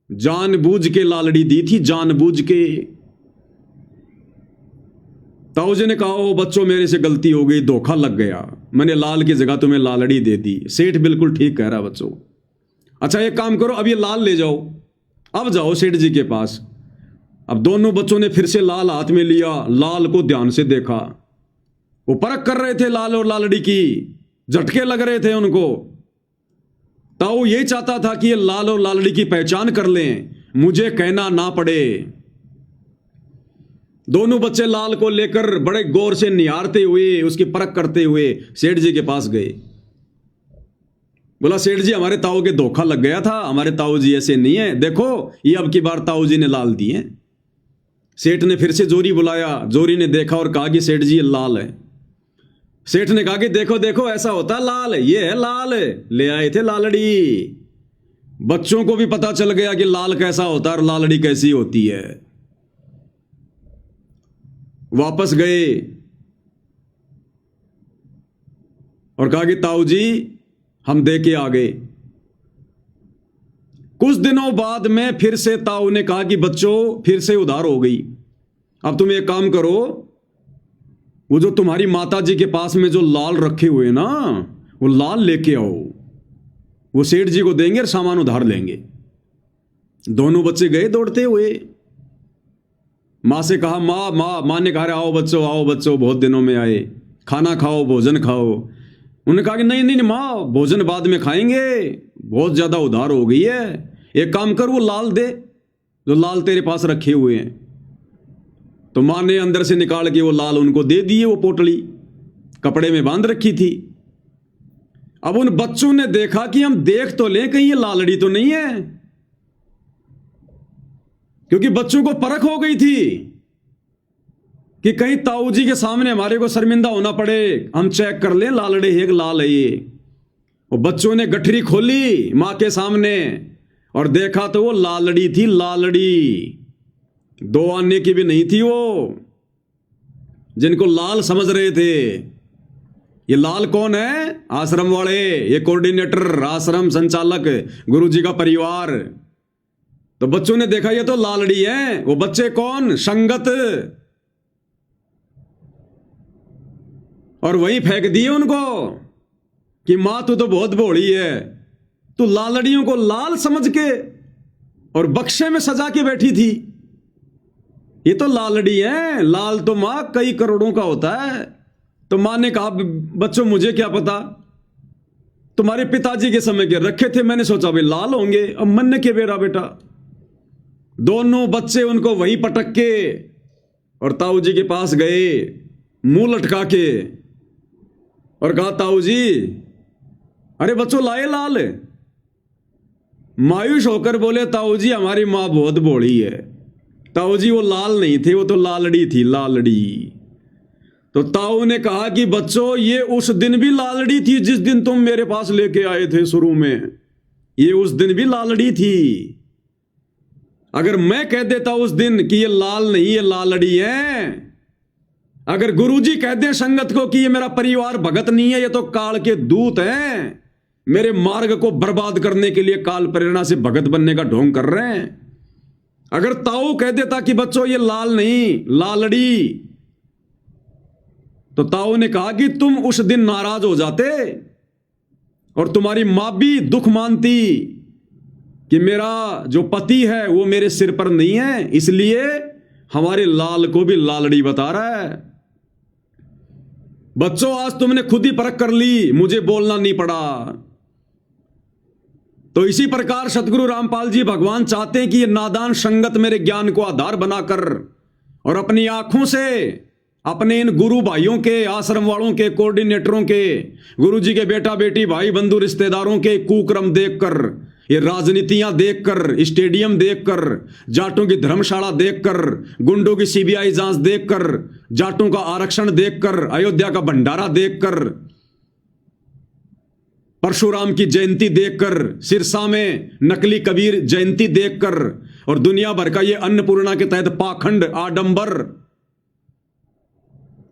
जानबूझ के लालड़ी दी थी, जानबूझ के। ताऊ जी ने कहा ओ बच्चों मेरे से गलती हो गई, धोखा लग गया, मैंने लाल की जगह तुम्हें लालड़ी दे दी। सेठ बिल्कुल ठीक कह रहा बच्चों। अच्छा एक काम करो, अब ये लाल ले जाओ, अब जाओ सेठ जी के पास। अब दोनों बच्चों ने फिर से लाल हाथ में लिया, लाल को ध्यान से देखा। वो परख कर रहे थे लाल और लालड़ी की, झटके लग रहे थे उनको। ताऊ ये चाहता था कि ये लाल और लालड़ी की पहचान कर लें, मुझे कहना ना पड़े। दोनों बच्चे लाल को लेकर बड़े गौर से निहारते हुए, उसकी परख करते हुए सेठ जी के पास गए। बोला सेठ जी हमारे ताऊ के धोखा लग गया था, हमारे ताऊ जी ऐसे नहीं है, देखो ये अब की बार ताऊ जी ने लाल दिए। सेठ ने फिर से जोरी बुलाया, जोरी ने देखा और कहा कि सेठ जी ये लाल है। सेठ ने कहा कि देखो देखो ऐसा होता है लाल, ये है लाल, ले आए थे लालड़ी। बच्चों को भी पता चल गया कि लाल कैसा होता है और लालड़ी कैसी होती है। वापस गए और कहा कि ताऊ जी हम दे के आ गए। कुछ दिनों बाद में फिर से ताऊ ने कहा कि बच्चों फिर से उधार हो गई, अब तुम एक काम करो, वो जो तुम्हारी माता जी के पास में जो लाल रखे हुए ना, वो लाल लेके आओ, वो सेठ जी को देंगे और सामान उधार लेंगे। दोनों बच्चे गए दौड़ते हुए। माँ से कहा माँ ने कहा आओ बच्चों बहुत दिनों में आए, खाना खाओ, भोजन खाओ। उन्होंने कहा कि नहीं माँ, भोजन बाद में खाएंगे, बहुत ज्यादा उधार हो गई है, एक काम कर वो लाल दे जो लाल तेरे पास रखे हुए हैं। तो माँ ने अंदर से निकाल के वो लाल उनको दे दिए, वो पोटली कपड़े में बांध रखी थी। अब उन बच्चों ने देखा कि हम देख तो लें कहीं ये लालड़ी तो नहीं है, क्योंकि बच्चों को परख हो गई थी कि कहीं ताऊ जी के सामने हमारे को शर्मिंदा होना पड़े, हम चेक कर लें लालड़ी है कि लाल है ये। वो बच्चों ने गठरी खोली मां के सामने और देखा तो वो लालड़ी थी, लालड़ी 2 आने की भी नहीं थी। वो जिनको लाल समझ रहे थे, ये लाल कौन है? आश्रम वाले, ये कोऑर्डिनेटर, आश्रम संचालक, गुरुजी का परिवार। तो बच्चों ने देखा ये तो लालड़ी है। वो बच्चे कौन? संगत, और वहीं फेंक दिए उनको कि मां तू तो बहुत भोली है, तू लालड़ियों को लाल समझ के और बक्से में सजा के बैठी थी। ये तो लालड़ी है, लाल तो मां कई करोड़ों का होता है। तो मां ने कहा बच्चों मुझे क्या पता, तुम्हारे पिताजी के समय के रखे थे, मैंने सोचा भाई लाल होंगे, अब मन के बेरा बेटा। दोनों बच्चे उनको वहीं पटक के और ताऊ जी के पास गए, मुंह लटका के, और कहा ताऊ जी अरे बच्चों लाए लाल। मायूस होकर बोले ताऊ जी हमारी मां बहुत भोली है। ताऊ जी वो लाल नहीं थे, वो तो लालड़ी थी, लालड़ी। तो ताऊ ने कहा कि बच्चों ये उस दिन भी लालड़ी थी जिस दिन तुम मेरे पास लेके आए थे शुरू में, ये उस दिन भी लालड़ी थी। अगर मैं कह देता उस दिन कि ये लाल नहीं ये लालड़ी है, अगर गुरुजी कह दें संगत को कि ये मेरा परिवार भगत नहीं है, ये तो काल के दूत हैं, मेरे मार्ग को बर्बाद करने के लिए काल प्रेरणा से भगत बनने का ढोंग कर रहे हैं। अगर ताऊ कह देता कि बच्चों ये लाल नहीं लालड़ी, तो ताऊ ने कहा कि तुम उस दिन नाराज हो जाते और तुम्हारी मां भी दुख मानती कि मेरा जो पति है वो मेरे सिर पर नहीं है, इसलिए हमारे लाल को भी लालड़ी बता रहा है। बच्चों, आज तुमने खुद ही परख कर ली, मुझे बोलना नहीं पड़ा। तो इसी प्रकार सतगुरु रामपाल जी भगवान चाहते हैं कि ये नादान संगत मेरे ज्ञान को आधार बनाकर और अपनी आंखों से अपने इन गुरु भाइयों के, आश्रम वालों के, कोऑर्डिनेटरों के, गुरु जी के बेटा बेटी, भाई बंधु, रिश्तेदारों के कुक्रम देखकर, ये राजनीतियां देखकर, स्टेडियम देखकर, जाटों की धर्मशाला देखकर, गुंडों की सीबीआई जांच देखकर, जाटों का आरक्षण देखकर, अयोध्या का भंडारा देखकर, परशुराम की जयंती देखकर, सिरसा में नकली कबीर जयंती देखकर, और दुनिया भर का ये अन्नपूर्णा के तहत पाखंड, आडंबर,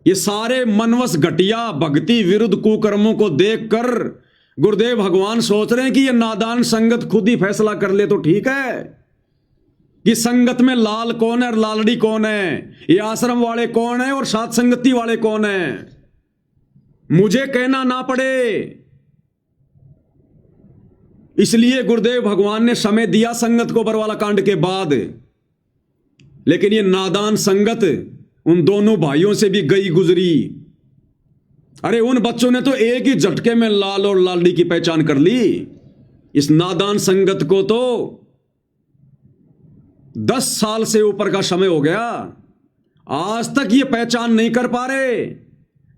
ये सारे मनवस घटिया भक्ति विरुद्ध कुकर्मों को देखकर गुरुदेव भगवान सोच रहे हैं कि ये नादान संगत खुद ही फैसला कर ले तो ठीक है कि संगत में लाल कौन है और लालड़ी कौन है, ये आश्रम वाले कौन है और साथ संगति वाले कौन है, मुझे कहना ना पड़े। इसलिए गुरुदेव भगवान ने समय दिया संगत को बरवाला कांड के बाद, लेकिन ये नादान संगत उन दोनों भाइयों से भी गई गुजरी। अरे उन बच्चों ने तो एक ही झटके में लाल और लालड़ी की पहचान कर ली। इस नादान संगत को तो 10 साल से ऊपर का समय हो गया, आज तक ये पहचान नहीं कर पा रहे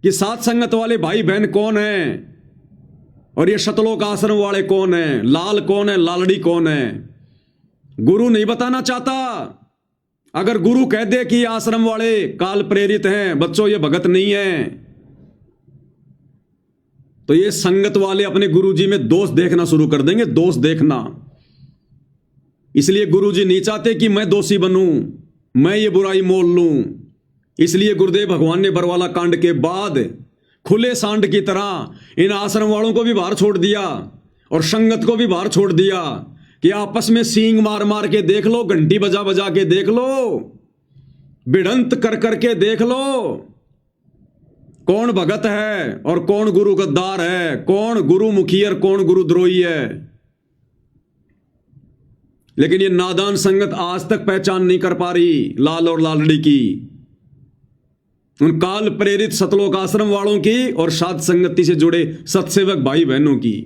कि साथ संगत वाले भाई बहन कौन है और ये शतलोक आश्रम वाले कौन है, लाल कौन है, लालड़ी कौन है। गुरु नहीं बताना चाहता। अगर गुरु कह दे कि ये आश्रम वाले काल प्रेरित हैं, बच्चों ये भगत नहीं है, तो ये संगत वाले अपने गुरुजी में दोष देखना शुरू कर देंगे, दोष देखना। इसलिए गुरुजी नहीं चाहते कि मैं दोषी बनूं, मैं ये बुराई मोल लूं। इसलिए गुरुदेव भगवान ने बरवाला कांड के बाद खुले सांड की तरह इन आश्रम वालों को भी बाहर छोड़ दिया और संगत को भी बाहर छोड़ दिया कि आपस में सींग मार मार के देख लो, घंटी बजा बजा के देख लो, भिड़ंत कर करके देख लो, कौन भगत है और कौन गुरु गद्दार है, कौन गुरु मुखी और कौन गुरु द्रोही है। लेकिन ये नादान संगत आज तक पहचान नहीं कर पा रही लाल और लालड़ी की, उन काल प्रेरित सतलोक आश्रम वालों की और साध संगति से जुड़े सत्सेवक भाई बहनों की।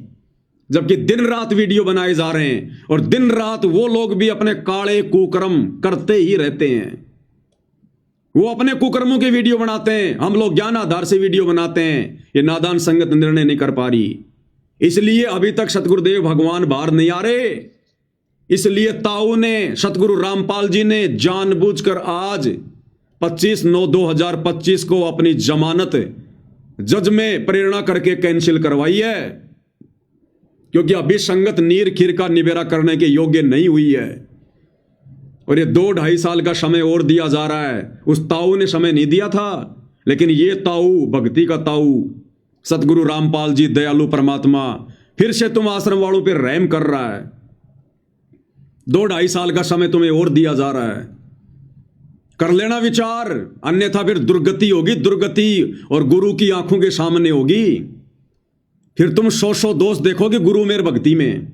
जबकि दिन रात वीडियो बनाए जा रहे हैं और दिन रात वो लोग भी अपने काले कुकर्म करते ही रहते हैं। वो अपने कुकर्मों के वीडियो बनाते हैं, हम लोग ज्ञान आधार से वीडियो बनाते हैं। ये नादान संगत निर्णय नहीं कर पा रही, इसलिए अभी तक सतगुरुदेव भगवान बाहर नहीं आ रहे। इसलिए ताऊ ने, सतगुरु रामपाल जी ने जानबूझकर आज 25/9/2025 को अपनी जमानत जज में प्रेरणा करके कैंसिल करवाई है, क्योंकि अभी संगत नीर खीर का निबेरा करने के योग्य नहीं हुई है। और ये 2-2.5 साल का समय और दिया जा रहा है। उस ताऊ ने समय नहीं दिया था, लेकिन ये ताऊ, भक्ति का ताऊ, सतगुरु रामपाल जी दयालु परमात्मा फिर से तुम आश्रम वालों पे रहम कर रहा है। 2-2.5 साल का समय तुम्हें और दिया जा रहा है, कर लेना विचार, अन्यथा फिर दुर्गति होगी, दुर्गति और गुरु की आंखों के सामने होगी। फिर तुम 100 दोष देखोगे गुरु मेर भक्ति में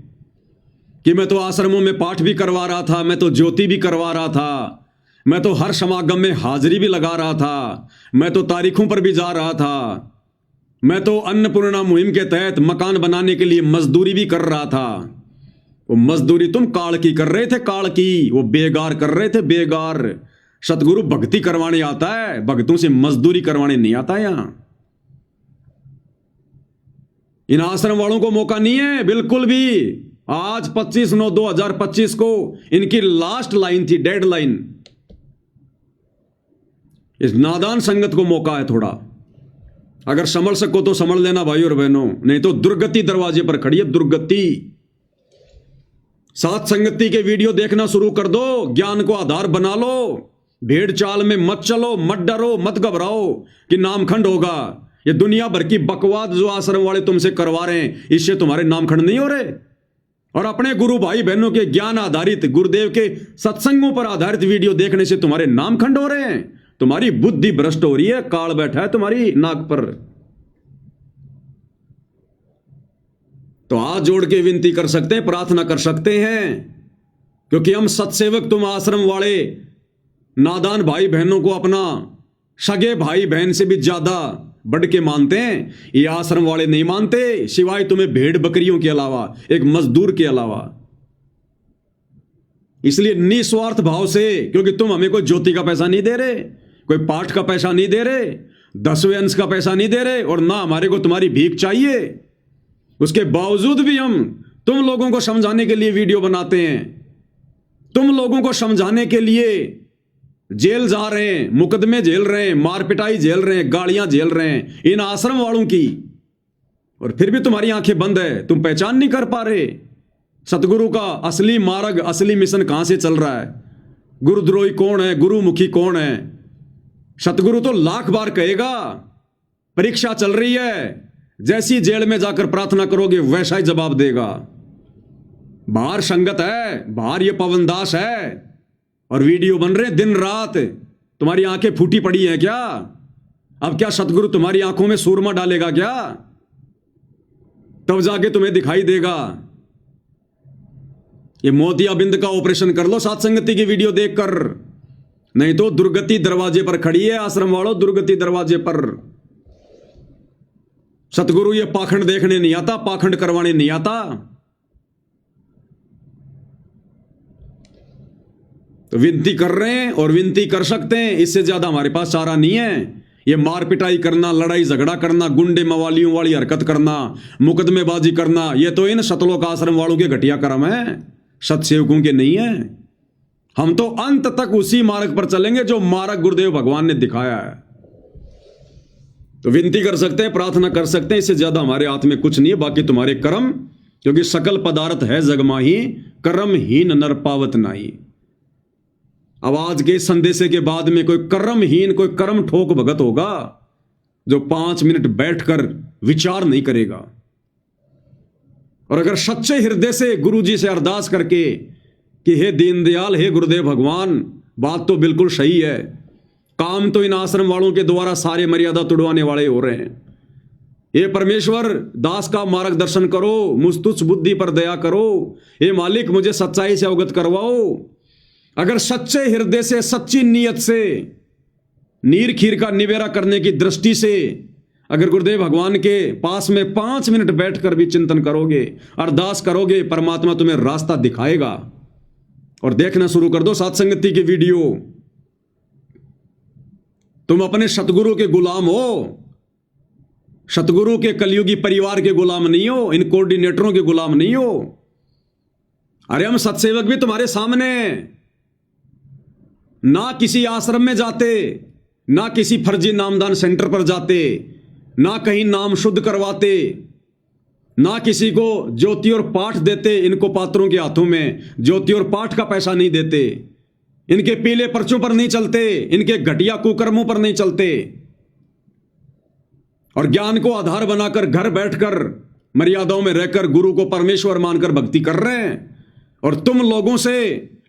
कि मैं तो आश्रमों में पाठ भी करवा रहा था, मैं तो ज्योति भी करवा रहा था, मैं तो हर समागम में हाजिरी भी लगा रहा था, मैं तो तारीखों पर भी जा रहा था, मैं तो अन्नपूर्णा मुहिम के तहत मकान बनाने के लिए मजदूरी भी कर रहा था। वो मजदूरी तुम काल की कर रहे थे, काल की, वो बेगार कर रहे थे, बेगार। सतगुरु भक्ति करवाने आता है, भक्तों से मजदूरी करवाने नहीं आता यहां। इन आश्रम वालों को मौका नहीं है बिल्कुल भी। आज 25/9/2025 को इनकी लास्ट लाइन थी, डेडलाइन। इस नादान संगत को मौका है थोड़ा, अगर संभल सको तो संभल लेना भाई और बहनों, नहीं तो दुर्गति दरवाजे पर खड़ी है, दुर्गति। साथ संगति के वीडियो देखना शुरू कर दो, ज्ञान को आधार बना लो, भेड़ चाल में मत चलो, मत डरो, मत घबराओ कि नामखंड होगा। ये दुनिया भर की बकवास जो आश्रम वाले तुमसे करवा रहे हैं, इससे तुम्हारे नामखंड नहीं हो रहे। और अपने गुरु भाई बहनों के ज्ञान आधारित, गुरुदेव के सत्संगों पर आधारित वीडियो देखने से तुम्हारे नामखंड हो रहे हैं। तुम्हारी बुद्धि भ्रष्ट हो रही है, काल बैठा है तुम्हारी नाक पर। तो हाथ जोड़ के विनती कर सकते हैं, प्रार्थना कर सकते हैं, क्योंकि हम सत्सेवक, तुम आश्रम वाले नादान भाई बहनों को अपना सगे भाई बहन से भी ज्यादा बढ़ के मानते हैं। ये आश्रम वाले नहीं मानते, सिवाय तुम्हें भेड़ बकरियों के अलावा, एक मजदूर के अलावा। इसलिए निस्वार्थ भाव से, क्योंकि तुम हमें कोई ज्योति का पैसा नहीं दे रहे, कोई पाठ का पैसा नहीं दे रहे, 10वें अंश का पैसा नहीं दे रहे, और ना हमारे को तुम्हारी भीख चाहिए, उसके बावजूद भी हम तुम लोगों को समझाने के लिए वीडियो बनाते हैं, तुम लोगों को समझाने के लिए जेल जा रहे हैं, मुकदमे झेल रहे हैं, मार पिटाई झेल रहे हैं, गालियां झेल रहे हैं इन आश्रम वालों की, और फिर भी तुम्हारी आंखें बंद है, तुम पहचान नहीं कर पा रहे सतगुरु का असली मार्ग, असली मिशन कहां से चल रहा है। गुरुद्रोही कौन है, गुरुमुखी कौन है। सतगुरु तो लाख बार कहेगा परीक्षा चल रही है, जैसी जेल में जाकर प्रार्थना करोगे वैसा ही जवाब देगा। बाहर संगत है, बाहर ये पवनदास है, और वीडियो बन रहे दिन रात। तुम्हारी आंखें फूटी पड़ी हैं क्या? अब क्या सतगुरु तुम्हारी आंखों में सूरमा डालेगा क्या? तब जाके तुम्हें दिखाई देगा। ये मोतियाबिंद का ऑपरेशन कर लो सत्संगति की वीडियो देखकर, नहीं तो दुर्गति दरवाजे पर खड़ी है आश्रम वालों, दुर्गति दरवाजे पर। सतगुरु ये पाखंड देखने नहीं आता, पाखंड करवाने नहीं आता। तो विनती कर रहे हैं और विनती कर सकते हैं, इससे ज्यादा हमारे पास चारा नहीं है। ये मार पिटाई करना, लड़ाई झगड़ा करना, गुंडे मवालियों वाली हरकत करना, मुकदमेबाजी करना, ये तो इन सतलोक आश्रम वालों के घटिया कर्म है, सतसेवकों के नहीं है। हम तो अंत तक उसी मार्ग पर चलेंगे जो मार्ग गुरुदेव भगवान ने दिखाया है। तो विनती कर सकते हैं, प्रार्थना कर सकते हैं, इससे ज्यादा हमारे हाथ में कुछ नहीं है। बाकी तुम्हारे कर्म, क्योंकि सकल पदार्थ है जगमाही, कर्महीन नर पावत नाही। अब आज के संदेशे के बाद में कोई कर्महीन, कोई कर्म ठोक भगत होगा जो 5 मिनट बैठकर विचार नहीं करेगा। और अगर सच्चे हृदय से गुरु जी से अरदास करके कि हे दीनदयाल, हे गुरुदेव भगवान, बात तो बिल्कुल सही है, काम तो इन आश्रम वालों के द्वारा सारे मर्यादा तोड़वाने वाले हो रहे हैं, ये परमेश्वर दास का मार्गदर्शन करो, मुझ तुच्छ बुद्धि पर दया करो, हे मालिक मुझे सच्चाई से अवगत करवाओ। अगर सच्चे हृदय से, सच्ची नीयत से, नीर खीर का निवेरा करने की दृष्टि से अगर गुरुदेव भगवान के पास में 5 मिनट बैठकर भी चिंतन करोगे, अरदास करोगे, परमात्मा तुम्हें रास्ता दिखाएगा। और देखना शुरू कर दो सत्संगति की वीडियो। तुम अपने सतगुरु के गुलाम हो, सतगुरु के कलयुगी परिवार के गुलाम नहीं हो, इन कोऑर्डिनेटरों के गुलाम नहीं हो। अरे हम सत्सेवक भी तुम्हारे सामने, ना किसी आश्रम में जाते, ना किसी फर्जी नामदान सेंटर पर जाते, ना कहीं नाम शुद्ध करवाते, ना किसी को ज्योति और पाठ देते, इनको पात्रों के हाथों में ज्योति और पाठ का पैसा नहीं देते, इनके पीले पर्चों पर नहीं चलते, इनके घटिया कुकर्मों पर नहीं चलते, और ज्ञान को आधार बनाकर घर बैठकर मर्यादाओं में रहकर गुरु को परमेश्वर मानकर भक्ति कर रहे हैं। और तुम लोगों से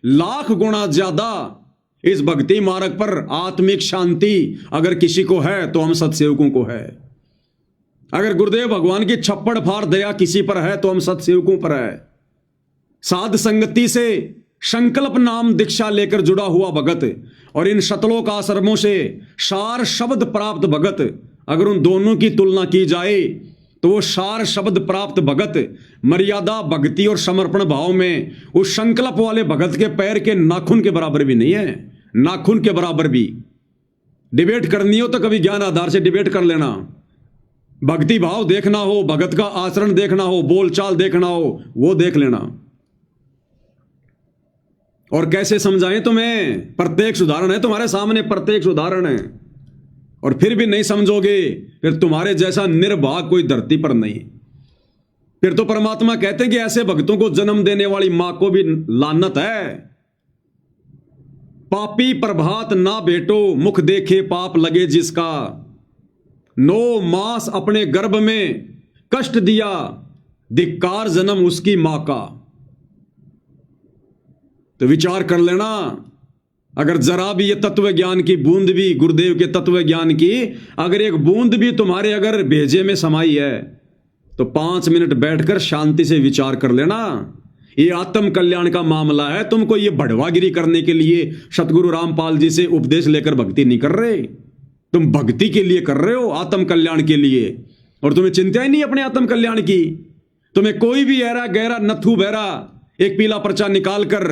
लाख गुना ज्यादा इस भक्ति मार्ग पर आत्मिक शांति अगर किसी को है तो हम सत्सेवकों को है। अगर गुरुदेव भगवान की छप्पड़ फाड़ दया किसी पर है तो हम सत्सेवकों पर है। साध संगति से संकल्प नाम दीक्षा लेकर जुड़ा हुआ भगत और इन सतलोक आश्रमों से सार शब्द प्राप्त भगत, अगर उन दोनों की तुलना की जाए तो वो सार शब्द प्राप्त भगत मर्यादा, भक्ति और समर्पण भाव में उस संकल्प वाले भगत के पैर के नाखून के बराबर भी नहीं है। नाखून के बराबर भी। डिबेट करनी हो तो कभी ज्ञान आधार से डिबेट कर लेना, भक्ति भाव देखना हो, भगत का आचरण देखना हो, बोलचाल देखना हो, वो देख लेना। और कैसे समझाएं तुम्हें, प्रत्येक उदाहरण है तुम्हारे सामने, प्रत्येक उदाहरण है। और फिर भी नहीं समझोगे, फिर तुम्हारे जैसा निर्भाग कोई धरती पर नहीं। फिर तो परमात्मा कहते हैं कि ऐसे भक्तों को जन्म देने वाली मां को भी लानत है। पापी प्रभात ना बेटो, मुख देखे पाप लगे जिसका, 9 मास अपने गर्भ में कष्ट दिया, धिक्कार जन्म उसकी मां का। तो विचार कर लेना, अगर जरा भी ये तत्व ज्ञान की बूंद भी, गुरुदेव के तत्व ज्ञान की अगर एक बूंद भी तुम्हारे अगर भेजे में समाई है तो 5 मिनट बैठकर शांति से विचार कर लेना। ये आत्म कल्याण का मामला है। तुमको ये बढ़वागिरी करने के लिए सतगुरु रामपाल जी से उपदेश लेकर भक्ति नहीं कर रहे, तुम भक्ति के लिए कर रहे हो, आत्म कल्याण के लिए। और तुम्हें चिंता ही नहीं अपने आत्म कल्याण की। तुम्हें कोई भी ऐरा गहरा नथु बहरा एक पीला पर्चा निकाल कर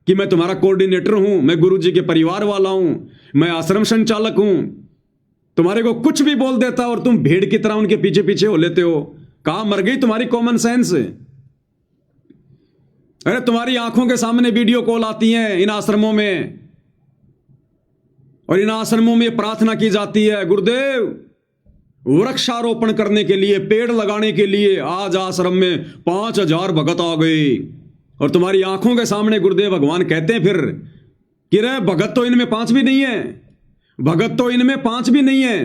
कि मैं तुम्हारा कोऑर्डिनेटर हूं, मैं गुरु जी के परिवार वाला हूं, मैं आश्रम संचालक हूं, तुम्हारे को कुछ भी बोल देता और तुम भेड़ की तरह उनके पीछे पीछे हो लेते हो। कहां मर गई तुम्हारी कॉमन सेंस? अरे तुम्हारी आंखों के सामने वीडियो कॉल आती हैं इन आश्रमों में, और इन आश्रमों में प्रार्थना की जाती है, गुरुदेव वृक्षारोपण करने के लिए, पेड़ लगाने के लिए आज आश्रम में 5000 भगत आ गए। और तुम्हारी आंखों के सामने गुरुदेव भगवान कहते हैं फिर कि रे भगत तो इनमें 5 भी नहीं है, भगत तो इनमें 5 भी नहीं है।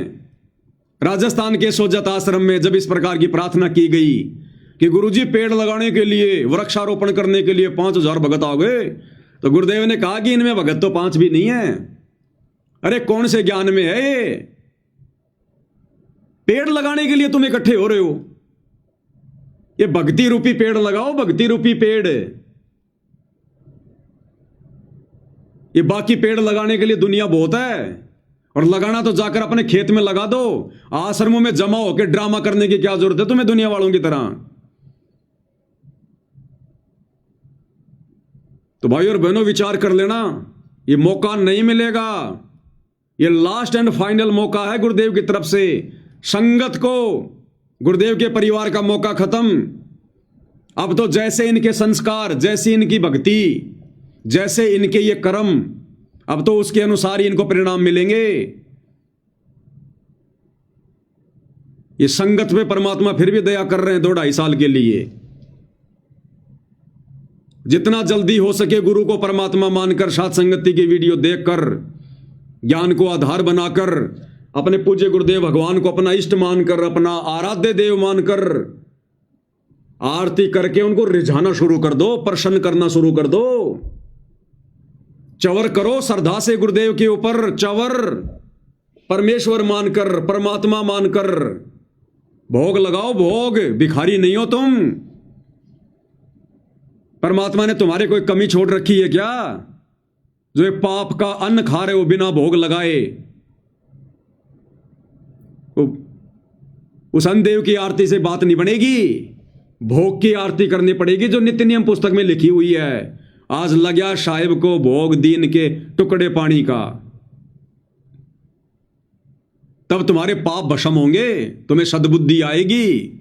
राजस्थान के सोजत आश्रम में जब इस प्रकार की प्रार्थना की गई कि गुरुजी पेड़ लगाने के लिए, वृक्षारोपण करने के लिए 5000 भगत आ गए, तो गुरुदेव ने कहा कि इनमें भगत तो 5 भी नहीं है। अरे कौन से ज्ञान में है ये? पेड़ लगाने के लिए तुम इकट्ठे हो रहे हो। ये भक्ति रूपी पेड़ लगाओ, भक्ति रूपी पेड़। ये बाकी पेड़ लगाने के लिए दुनिया बहुत है, और लगाना तो जाकर अपने खेत में लगा दो। आश्रमों में जमा होकर ड्रामा करने की क्या जरूरत है तुम्हें दुनिया वालों की तरह? तो भाई और बहनों विचार कर लेना, ये मौका नहीं मिलेगा। ये लास्ट एंड फाइनल मौका है गुरुदेव की तरफ से। संगत को, गुरुदेव के परिवार का मौका खत्म। अब तो जैसे इनके संस्कार, जैसी इनकी भक्ति, जैसे इनके ये कर्म, अब तो उसके अनुसार ही इनको परिणाम मिलेंगे। ये संगत पे परमात्मा फिर भी दया कर रहे हैं 2-2.5 साल के लिए। जितना जल्दी हो सके गुरु को परमात्मा मानकर, साथ संगति की वीडियो देखकर, ज्ञान को आधार बनाकर, अपने पूज्य गुरुदेव भगवान को अपना इष्ट मानकर, अपना आराध्य देव मानकर आरती करके उनको रिझाना शुरू कर दो, प्रसन्न करना शुरू कर दो। चवर करो श्रद्धा से गुरुदेव के ऊपर, चवर परमेश्वर मानकर, परमात्मा मानकर भोग लगाओ, भोग। भिखारी नहीं हो तुम। परमात्मा ने तुम्हारे कोई कमी छोड़ रखी है क्या, जो एक पाप का अन्न खा रहे हो बिना भोग लगाए? उस अन्नदेव की आरती से बात नहीं बनेगी, भोग की आरती करनी पड़ेगी जो नित्य नियम पुस्तक में लिखी हुई है। आज लग्या साहिब को भोग दीन के टुकड़े पानी का, तब तुम्हारे पाप भस्म होंगे, तुम्हें सद्बुद्धि आएगी।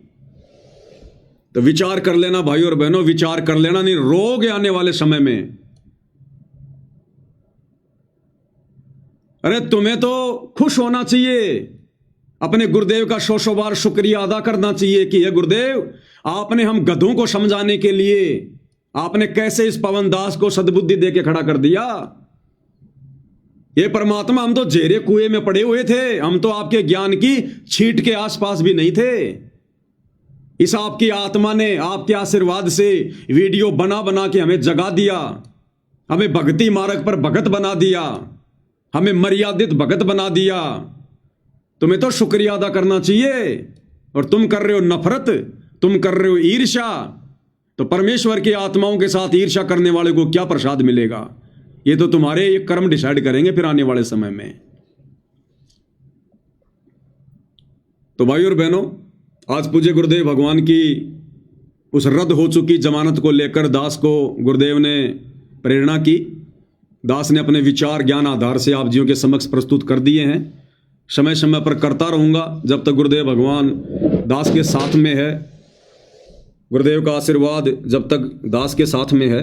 तो विचार कर लेना भाई और बहनों, विचार कर लेना, नहीं रोग आने वाले समय में। अरे तुम्हें तो खुश होना चाहिए, अपने गुरुदेव का 100 बार शुक्रिया अदा करना चाहिए कि हे गुरुदेव, आपने हम गधों को समझाने के लिए आपने कैसे इस पवन दास को सद्बुद्धि देके खड़ा कर दिया। ये परमात्मा, हम तो जेरे कुएं में पड़े हुए थे, हम तो आपके ज्ञान की छींट के आसपास भी नहीं थे। इस आपकी आत्मा ने आपके आशीर्वाद से वीडियो बना बना के हमें जगा दिया, हमें भक्ति मार्ग पर भगत बना दिया, हमें मर्यादित भगत बना दिया। तुम्हें तो शुक्रिया अदा करना चाहिए, और तुम कर रहे हो नफरत, तुम कर रहे हो ईर्ष्या। तो परमेश्वर की आत्माओं के साथ ईर्ष्या करने वाले को क्या प्रसाद मिलेगा? ये तो तुम्हारे ये कर्म डिसाइड करेंगे फिर आने वाले समय में। तो भाई और बहनों, आज पूज्य गुरुदेव भगवान की उस रद्द हो चुकी जमानत को लेकर दास को गुरुदेव ने प्रेरणा की। दास ने अपने विचार ज्ञान आधार से आप जियों के समक्ष प्रस्तुत कर दिए हैं। समय समय पर करता रहूंगा जब तक गुरुदेव भगवान दास के साथ में है, गुरुदेव का आशीर्वाद जब तक दास के साथ में है।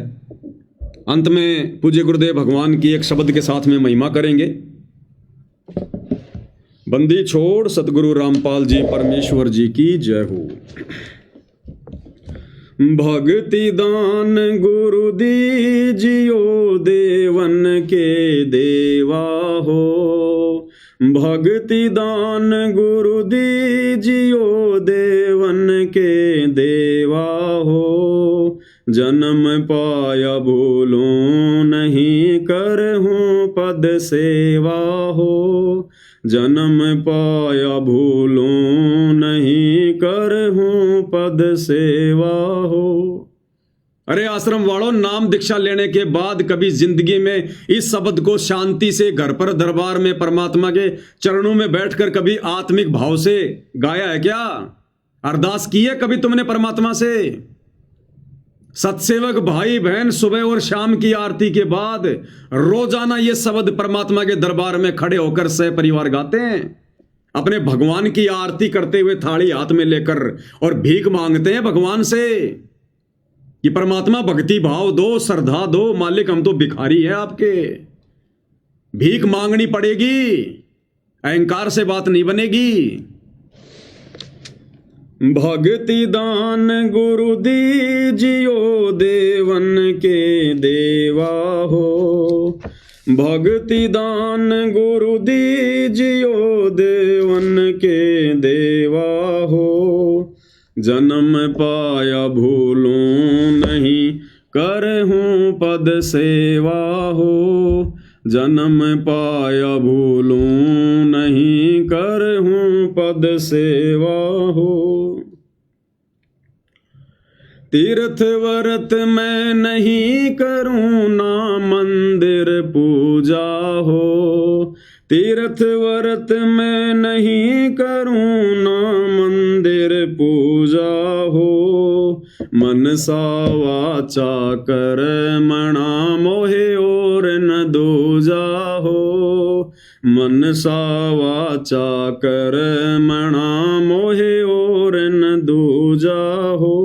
अंत में पूज्य गुरुदेव भगवान की एक शब्द के साथ में महिमा करेंगे। बंदी छोड़ सतगुरु रामपाल जी परमेश्वर जी की जय हो। भक्ति दान गुरु दीजियो देवन के देवा हो। भक्ति दान गुरु दीजियो देवन के देवा हो। जन्म पाया भूलो नहीं करहूँ पद सेवा हो। जन्म पाया भूलो नहीं करहूँ पद सेवा हो। अरे आश्रम आश्रम वालों, नाम दीक्षा लेने के बाद कभी जिंदगी में इस शब्द को शांति से घर पर दरबार में परमात्मा के चरणों में बैठकर कभी आत्मिक भाव से गाया है क्या? अरदास की है कभी तुमने परमात्मा से? सत्सेवक भाई बहन सुबह और शाम की आरती के बाद रोजाना ये शब्द परमात्मा के दरबार में खड़े होकर सह परिवार गाते हैं, अपने भगवान की आरती करते हुए थाली हाथ में लेकर, और भीख मांगते हैं भगवान से कि परमात्मा भक्ति भाव दो, श्रद्धा दो, मालिक हम तो भिखारी है आपके। भीख मांगनी पड़ेगी, अहंकार से बात नहीं बनेगी। भक्ति दान गुरु दीजियो देवन के देवा हो, भक्ति दान गुरु दीजियो देवन के देवा हो। जन्म पाया भूलूं नहीं, करहूं पद सेवा हो। जन्म पाया भूलूं नहीं, करहूं पद सेवा हो। तीर्थ व्रत मैं नहीं करूं ना मंदिर पूजा हो। तीर्थ व्रत मैं नहीं करूं ना मंदिर पूजा हो। मनसा वाचा कर्मणा मोहे और न दूजा हो। मनसा वाचा कर्मणा मोहे और न दूजा हो।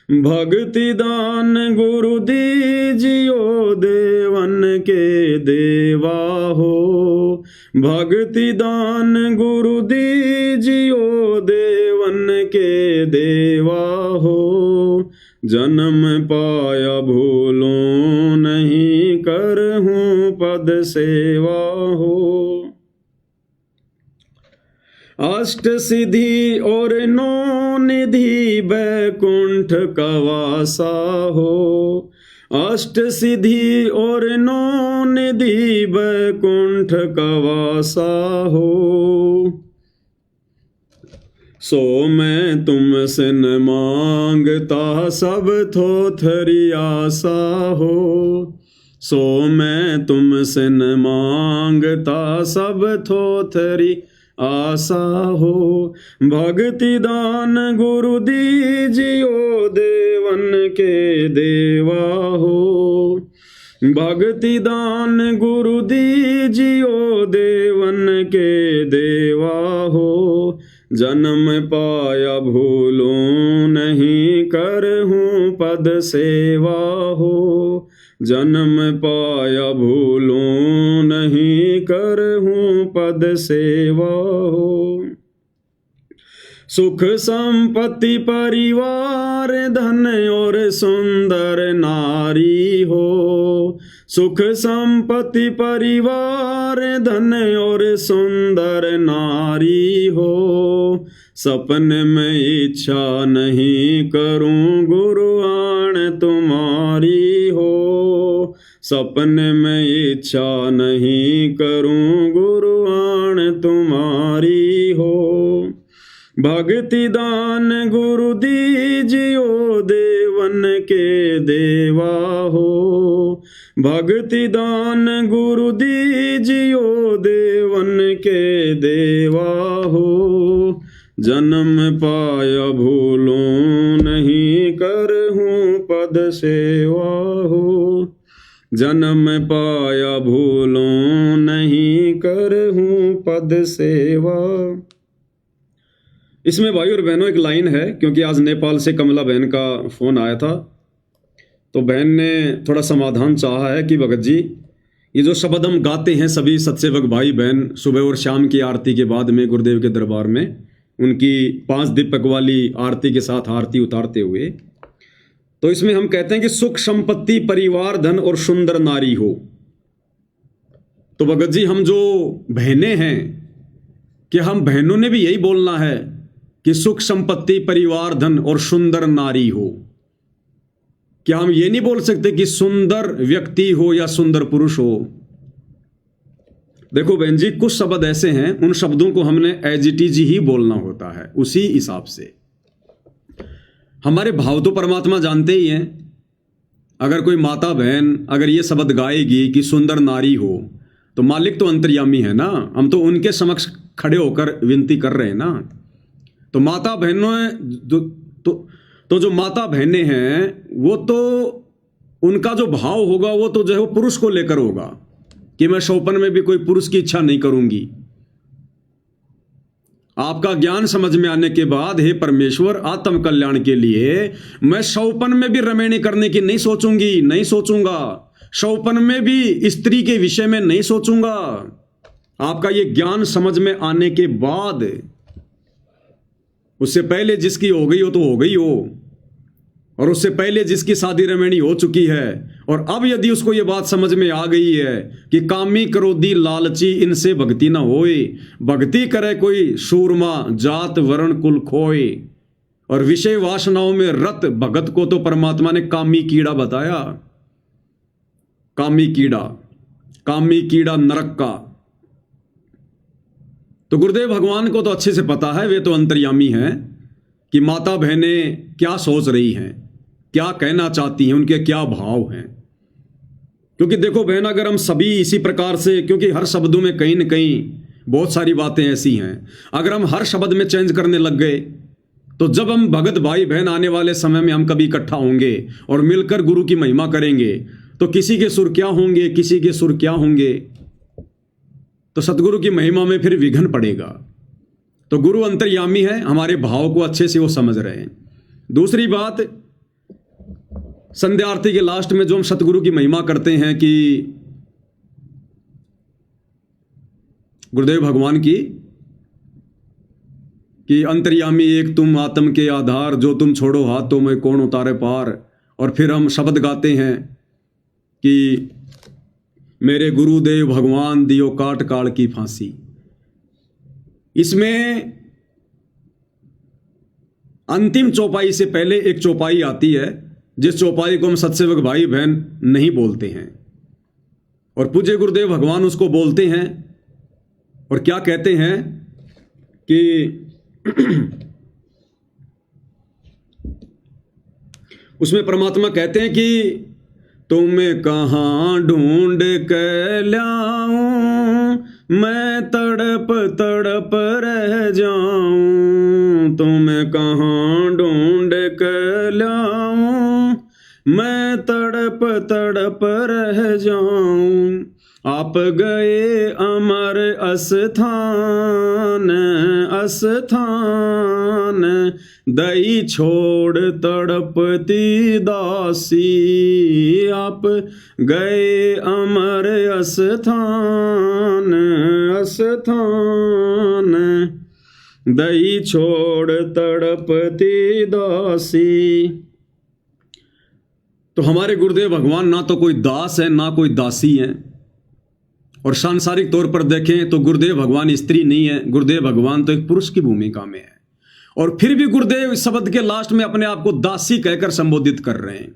भक्ति दान गुरु दीजियो देवन के देवा हो। भक्ति दान गुरु दीजियो देवन के देवा हो। जन्म पाया भूलों नहीं, करहूं पद सेवा हो। अष्ट सिद्धि और नौ निधि बैकुंठ कवासा हो। अष्ट सिद्धि और नौ निधि बैकुंठ कवासा हो। सो मैं तुमसे न मांगता सब थोथरी आशा हो। सो मैं तुमसे न मांगता सब थोथरी आशा हो। भक्ति दान गुरु दीजियो देवन के देवा हो। भक्ति दान गुरु दीजियो देवन के देवा हो। जन्म पाया भूलूं नहीं, करहूं पद सेवा हो। जन्म पाया भूलूं नहीं, करहूं पद सेवा हो। सुख संपत्ति परिवार धन और सुंदर नारी हो। सुख संपत्ति परिवार धन और सुंदर नारी हो। सपन में इच्छा नहीं करूं गुरु आण तुम्हारी हो। सपन में इच्छा नहीं करूं गुरु आण तुम्हारी हो। भक्ति दान गुरु दीजियो देवन के देवा हो। भक्ति दान गुरु दीजियो देवन के देवा हो। जन्म पाया भूलूं नहीं, करहूं पद सेवा हो। जन्म पाया भूलूं नहीं, करहूं पद सेवा। इसमें भाई और बहनों एक लाइन है, क्योंकि आज नेपाल से कमला बहन का फोन आया था, तो बहन ने थोड़ा समाधान चाहा है कि भगत जी ये जो शब्द हम गाते हैं सभी सत्सेवक भाई बहन सुबह और शाम की आरती के बाद में गुरुदेव के दरबार में, उनकी 5 दीपक वाली आरती के साथ आरती उतारते हुए, तो इसमें हम कहते हैं कि सुख संपत्ति परिवार धन और सुंदर नारी हो। तो भगत जी हम जो बहनें हैं, कि हम बहनों ने भी यही बोलना है कि सुख संपत्ति परिवार धन और सुंदर नारी हो? क्या हम ये नहीं बोल सकते कि सुंदर व्यक्ति हो या सुंदर पुरुष हो? देखो बहन जी, कुछ शब्द ऐसे हैं, उन शब्दों को हमने एज इट इज ही बोलना होता है, उसी हिसाब से। हमारे भाव तो परमात्मा जानते ही हैं अगर कोई माता बहन अगर ये शब्द गाएगी कि सुंदर नारी हो, तो मालिक तो अंतर्यामी है ना, हम तो उनके समक्ष खड़े होकर विनती कर रहे हैं ना। तो माता बहनों तो जो माता बहनें हैं वो तो उनका जो भाव होगा वो तो जो है वो पुरुष को लेकर होगा कि मैं शौपन में भी कोई पुरुष की इच्छा नहीं करूंगी। आपका ज्ञान समझ में आने के बाद हे परमेश्वर आत्म कल्याण के लिए मैं शौपन में भी रमैनी करने की नहीं सोचूंगी, नहीं सोचूंगा, शौपन में भी स्त्री के विषय में नहीं सोचूंगा। आपका ये ज्ञान समझ में आने के बाद, उससे पहले जिसकी हो गई हो तो हो गई हो, और उससे पहले जिसकी शादी रमैनी हो चुकी है, और अब यदि उसको ये बात समझ में आ गई है कि कामी क्रोधी लालची इनसे भक्ति ना होए, भक्ति करे कोई सूरमा जात वर्ण कुल खोए, और विषय वासनाओं में रत भगत को तो परमात्मा ने कामी कीड़ा बताया। कामी कीड़ा नरक का। तो गुरुदेव भगवान को तो अच्छे से पता है, वे तो अंतर्यामी हैं कि माता बहनें क्या सोच रही हैं, क्या कहना चाहती हैं, उनके क्या भाव हैं। क्योंकि देखो बहन, अगर हम सभी इसी प्रकार से, क्योंकि हर शब्दों में कहीं न कहीं बहुत सारी बातें ऐसी हैं, अगर हम हर शब्द में चेंज करने लग गए तो जब हम भगत भाई बहन आने वाले समय में हम कभी इकट्ठा होंगे और मिलकर गुरु की महिमा करेंगे, तो किसी के सुर क्या होंगे, किसी के सुर क्या होंगे, तो सतगुरु की महिमा में फिर विघ्न पड़ेगा। तो गुरु अंतर्यामी है, हमारे भाव को अच्छे से वो समझ रहे हैं। दूसरी बात, संध्या आरती के लास्ट में जो हम सतगुरु की महिमा करते हैं कि गुरुदेव भगवान की, कि अंतर्यामी एक तुम आत्म के आधार, जो तुम छोड़ो हाथों में कौन उतारे पार। और फिर हम शब्द गाते हैं कि मेरे गुरुदेव भगवान दियो काट काल की फांसी। इसमें अंतिम चौपाई से पहले एक चौपाई आती है, जिस चौपाई को हम सत्सेवक भाई बहन नहीं बोलते हैं, और पूज्य गुरुदेव भगवान उसको बोलते हैं। और क्या कहते हैं कि उसमें परमात्मा कहते हैं कि तुम्हें कहाँ ढूंढ के लाऊं, मैं तड़प तड़प रह जाऊं। तुम्हें कहाँ ढूंढ के लाऊं, मैं तड़प तड़प रह जाऊं। आप गए अमर अस्थान अस्थान, दई छोड़ तड़पती दासी। आप गए अमर अस्थान अस्थान, दई छोड़ तड़पती दासी। तो हमारे गुरुदेव भगवान ना तो कोई दास है ना कोई दासी है। और सांसारिक तौर पर देखें तो गुरुदेव भगवान स्त्री नहीं है, गुरुदेव भगवान तो एक पुरुष की भूमिका में है। और फिर भी गुरुदेव इस शब्द के लास्ट में अपने आप को दासी कहकर संबोधित कर रहे हैं।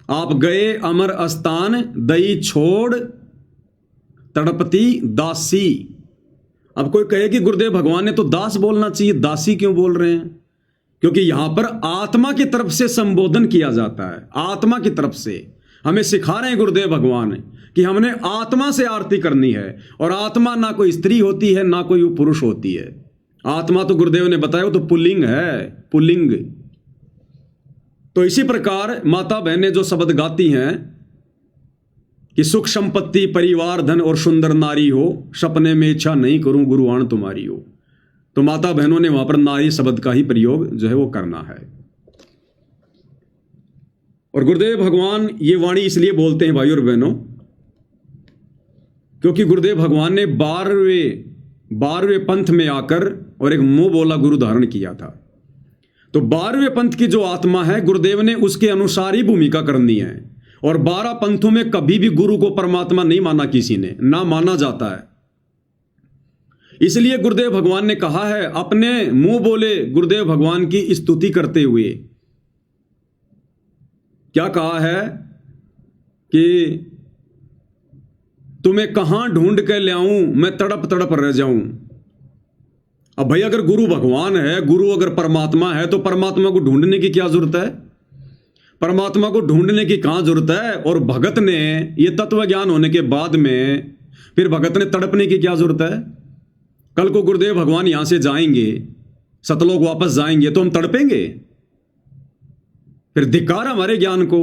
आप गए अमर अस्थान, दई छोड़ तड़पती दासी। अब कोई कहे कि गुरुदेव भगवान ने तो दास बोलना चाहिए, दासी क्यों बोल रहे हैं? क्योंकि यहां पर आत्मा की तरफ से संबोधन किया जाता है। आत्मा की तरफ से हमें सिखा रहे हैं गुरुदेव भगवान कि हमने आत्मा से आरती करनी है। और आत्मा ना कोई स्त्री होती है ना कोई पुरुष होती है। आत्मा तो गुरुदेव ने बताया वो तो पुल्लिंग है, पुल्लिंग। तो इसी प्रकार माता बहनें जो शब्द गाती हैं कि सुख संपत्ति परिवार धन और सुंदर नारी हो, सपने में इच्छा नहीं करूं गुरुआन तुम्हारी हो, तो माता बहनों ने वहां पर नारी शब्द का ही प्रयोग जो है वो करना है। और गुरुदेव भगवान ये वाणी इसलिए बोलते हैं भाई और बहनों, क्योंकि गुरुदेव भगवान ने 12वें पंथ में आकर और एक मुंह बोला गुरु धारण किया था। तो 12वें पंथ की जो आत्मा है, गुरुदेव ने उसके अनुसार ही भूमिका करनी है। और 12 पंथों में कभी भी गुरु को परमात्मा नहीं माना, किसी ने ना माना जाता है। इसलिए गुरुदेव भगवान ने कहा है, अपने मुंह बोले गुरुदेव भगवान की स्तुति करते हुए, क्या कहा है कि तुम्हें कहां ढूंढ के ले आऊं, मैं तड़प तड़प रह जाऊं। अब भाई अगर गुरु भगवान है, गुरु अगर परमात्मा है, तो परमात्मा को ढूंढने की क्या जरूरत है? परमात्मा को ढूंढने की कहां जरूरत है। और भगत ने ये तत्व ज्ञान होने के बाद में फिर भगत ने तड़पने की क्या जरूरत है। कल को गुरुदेव भगवान यहां से जाएंगे, सतलोक वापस जाएंगे, तो हम तड़पेंगे। फिर धिक्कार हमारे ज्ञान को।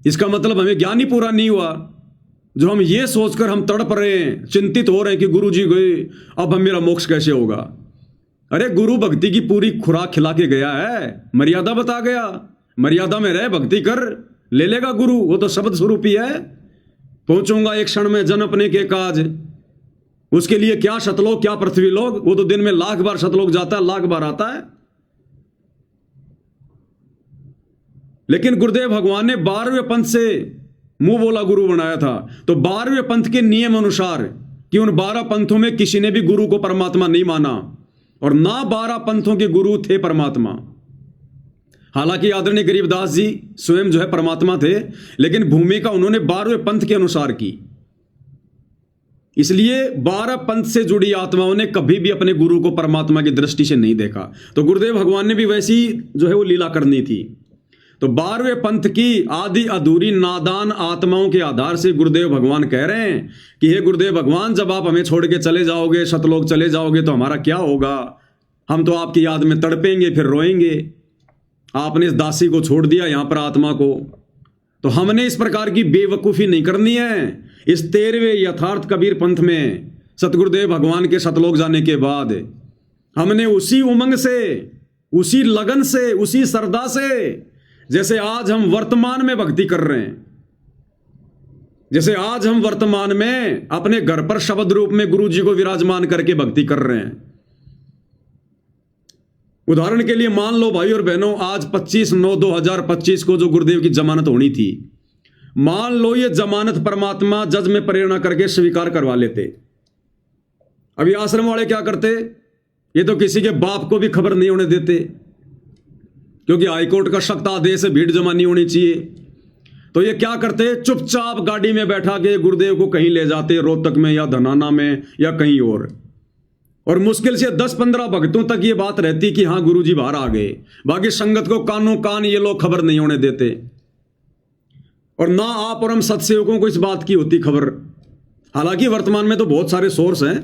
इसका मतलब हमें ज्ञान ही पूरा नहीं हुआ जो हम ये सोचकर हम तड़प रहे हैं, चिंतित हो रहे हैं कि गुरु जी गए, अब हम मेरा मोक्ष कैसे होगा। अरे गुरु भक्ति की पूरी खुराक खिला के गया है, मर्यादा बता गया, मर्यादा में रह भक्ति कर, ले लेगा गुरु। वो तो शब्द स्वरूप ही है। पहुंचूंगा एक क्षण में जन अपने के काज। उसके लिए क्या शतलोक क्या पृथ्वी लोग, वो तो दिन में 1,00,000 बार शतलोक जाता है, 1,00,000 बार आता है। लेकिन गुरुदेव भगवान ने 12वें पंथ से मुंह बोला गुरु बनाया था। तो 12वें पंथ के नियम अनुसार कि उन 12 पंथों में किसी ने भी गुरु को परमात्मा नहीं माना और ना 12 पंथों के गुरु थे परमात्मा। हालांकि आदरणीय गरीबदास जी स्वयं जो है परमात्मा थे, लेकिन भूमिका उन्होंने 12वें पंथ के अनुसार की। इसलिए 12 पंथ से जुड़ी आत्माओं ने कभी भी अपने गुरु को परमात्मा की दृष्टि से नहीं देखा। तो गुरुदेव भगवान ने भी वैसी जो है वो लीला करनी थी। तो 12वें पंथ की आदि अधूरी नादान आत्माओं के आधार से गुरुदेव भगवान कह रहे हैं कि हे गुरुदेव भगवान, जब आप हमें छोड़ के चले जाओगे, शतलोक चले जाओगे, तो हमारा क्या होगा। हम तो आपकी याद में तड़पेंगे, फिर रोएंगे। आपने इस दासी को छोड़ दिया यहां पर आत्मा को। तो हमने इस प्रकार की बेवकूफ़ी नहीं करनी है। इस 13वें यथार्थ कबीर पंथ में सतगुरुदेव भगवान के शतलोक जाने के बाद हमने उसी उमंग से, उसी लगन से, उसी श्रद्धा से, जैसे आज हम वर्तमान में भक्ति कर रहे हैं, जैसे आज हम वर्तमान में अपने घर पर शब्द रूप में गुरु जी को विराजमान करके भक्ति कर रहे हैं। उदाहरण के लिए मान लो भाई और बहनों, आज 25/9/2025 को जो गुरुदेव की जमानत होनी थी, मान लो ये जमानत परमात्मा जज में प्रेरणा करके स्वीकार करवा लेते। अभी आश्रम वाले क्या करते, ये तो किसी के बाप को भी खबर नहीं होने देते, क्योंकि हाईकोर्ट का सख्त आदेश है, भीड़ जमा नहीं होनी चाहिए। तो ये क्या करते, चुपचाप गाड़ी में बैठा के गुरुदेव को कहीं ले जाते, रोहतक में या धनाना में या कहीं और मुश्किल से 10-15 भक्तों तक ये बात रहती कि हाँ गुरुजी बाहर आ गए। बाकी संगत को कानों कान ये लोग खबर नहीं होने देते, और ना आप और हम सत्सेवकों को इस बात की होती खबर। हालांकि वर्तमान में तो बहुत सारे सोर्स हैं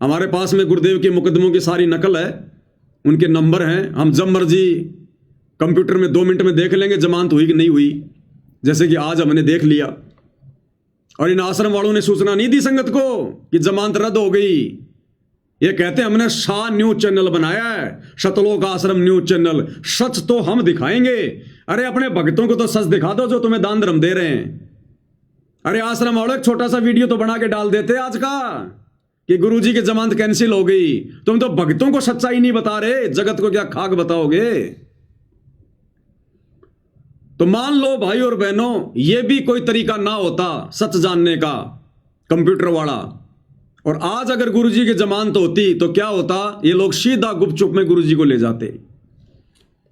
हमारे पास में, गुरुदेव के मुकदमों की सारी नकल है, उनके नंबर हैं, हम जब मर्जी कंप्यूटर में 2 मिनट में देख लेंगे जमानत हुई कि नहीं हुई। जैसे कि आज हमने देख लिया, और इन आश्रम वालों ने सूचना नहीं दी संगत को कि जमानत रद्द हो गई। ये कहते हैं हमने शाह न्यूज चैनल बनाया है, शतलोक आश्रम न्यूज चैनल, सच तो हम दिखाएंगे। अरे अपने भक्तों को तो सच दिखा दो जो तुम्हें दान धर्म दे रहे हैं। अरे आश्रम वालों, एक छोटा सा वीडियो तो बना के डाल देते आज का कि गुरुजी की जमानत कैंसिल हो गई। तुम तो भक्तों को सच्चाई नहीं बता रहे, जगत को क्या खाक बताओगे। तो मान लो भाई और बहनों, यह भी कोई तरीका ना होता सच जानने का कंप्यूटर वाला, और आज अगर गुरुजी की जमानत होती तो क्या होता, ये लोग सीधा गुपचुप में गुरुजी को ले जाते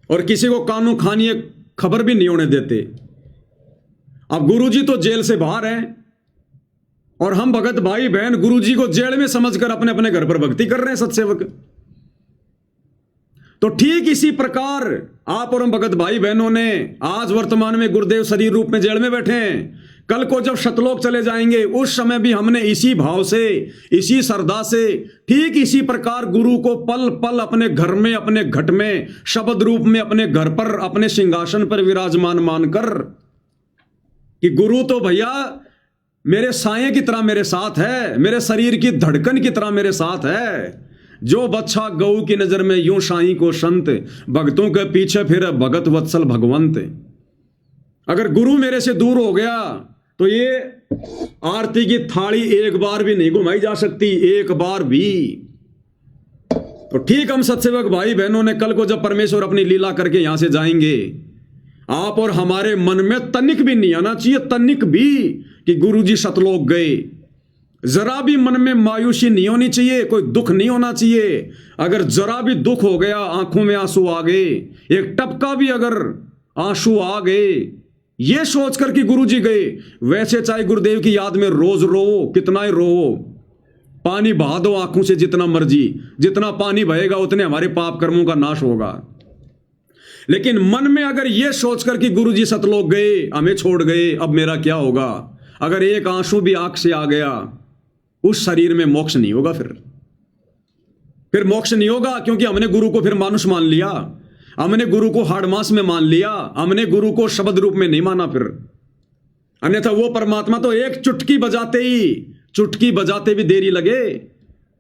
और किसी को कानों खानी खबर भी नहीं होने देते। अब गुरुजी तो जेल से बाहर हैं और हम भगत भाई बहन गुरुजी को जेल में समझकर अपने अपने घर पर भक्ति कर रहे हैं सत्सेवक। तो ठीक इसी प्रकार आप और हम भगत भाई बहनों ने आज वर्तमान में गुरुदेव शरीर रूप में जेल में बैठे हैं, कल को जब शतलोक चले जाएंगे उस समय भी हमने इसी भाव से, इसी श्रद्धा से, ठीक इसी प्रकार गुरु को पल पल अपने घर में, अपने घट में, शब्द रूप में अपने घर पर, अपने सिंहासन पर विराजमान मानकर कि गुरु तो भैया मेरे साये की तरह मेरे साथ है, मेरे शरीर की धड़कन की तरह मेरे साथ है। जो बच्चा गऊ की नजर में यूं शाही को संत, भक्तों के पीछे फिर भगत वत्सल भगवंत। अगर गुरु मेरे से दूर हो गया तो ये आरती की थाली एक बार भी नहीं घुमाई जा सकती, एक बार भी। तो ठीक हम सत्सेवक भाई बहनों ने कल को जब परमेश्वर अपनी लीला करके यहां से जाएंगे, आप और हमारे मन में तनिक भी नहीं आना चाहिए, तनिक भी, कि गुरुजी शतलोक गए। जरा भी मन में मायूसी नहीं होनी चाहिए, कोई दुख नहीं होना चाहिए। अगर जरा भी दुख हो गया, आंखों में आंसू आ गए, एक टपका भी अगर आंसू आ गए, ये सोचकर कि गुरुजी गए, वैसे चाहे गुरुदेव की याद में रोज रो, कितना ही रो, पानी बहा दो आंखों से जितना मर्जी, जितना पानी बहेगा उतने हमारे पाप कर्मों का नाश होगा। लेकिन मन में अगर यह सोचकर कि गुरुजी सतलोक गए, हमें छोड़ गए, अब मेरा क्या होगा, अगर एक आंसू भी आंख से आ गया, उस शरीर में मोक्ष नहीं होगा। फिर मोक्ष नहीं होगा, क्योंकि हमने गुरु को फिर मानुष मान लिया, हमने गुरु को हाड़ मांस में मान लिया, हमने गुरु को शब्द रूप में नहीं माना। फिर अन्यथा वो परमात्मा तो एक चुटकी बजाते भी देरी लगे।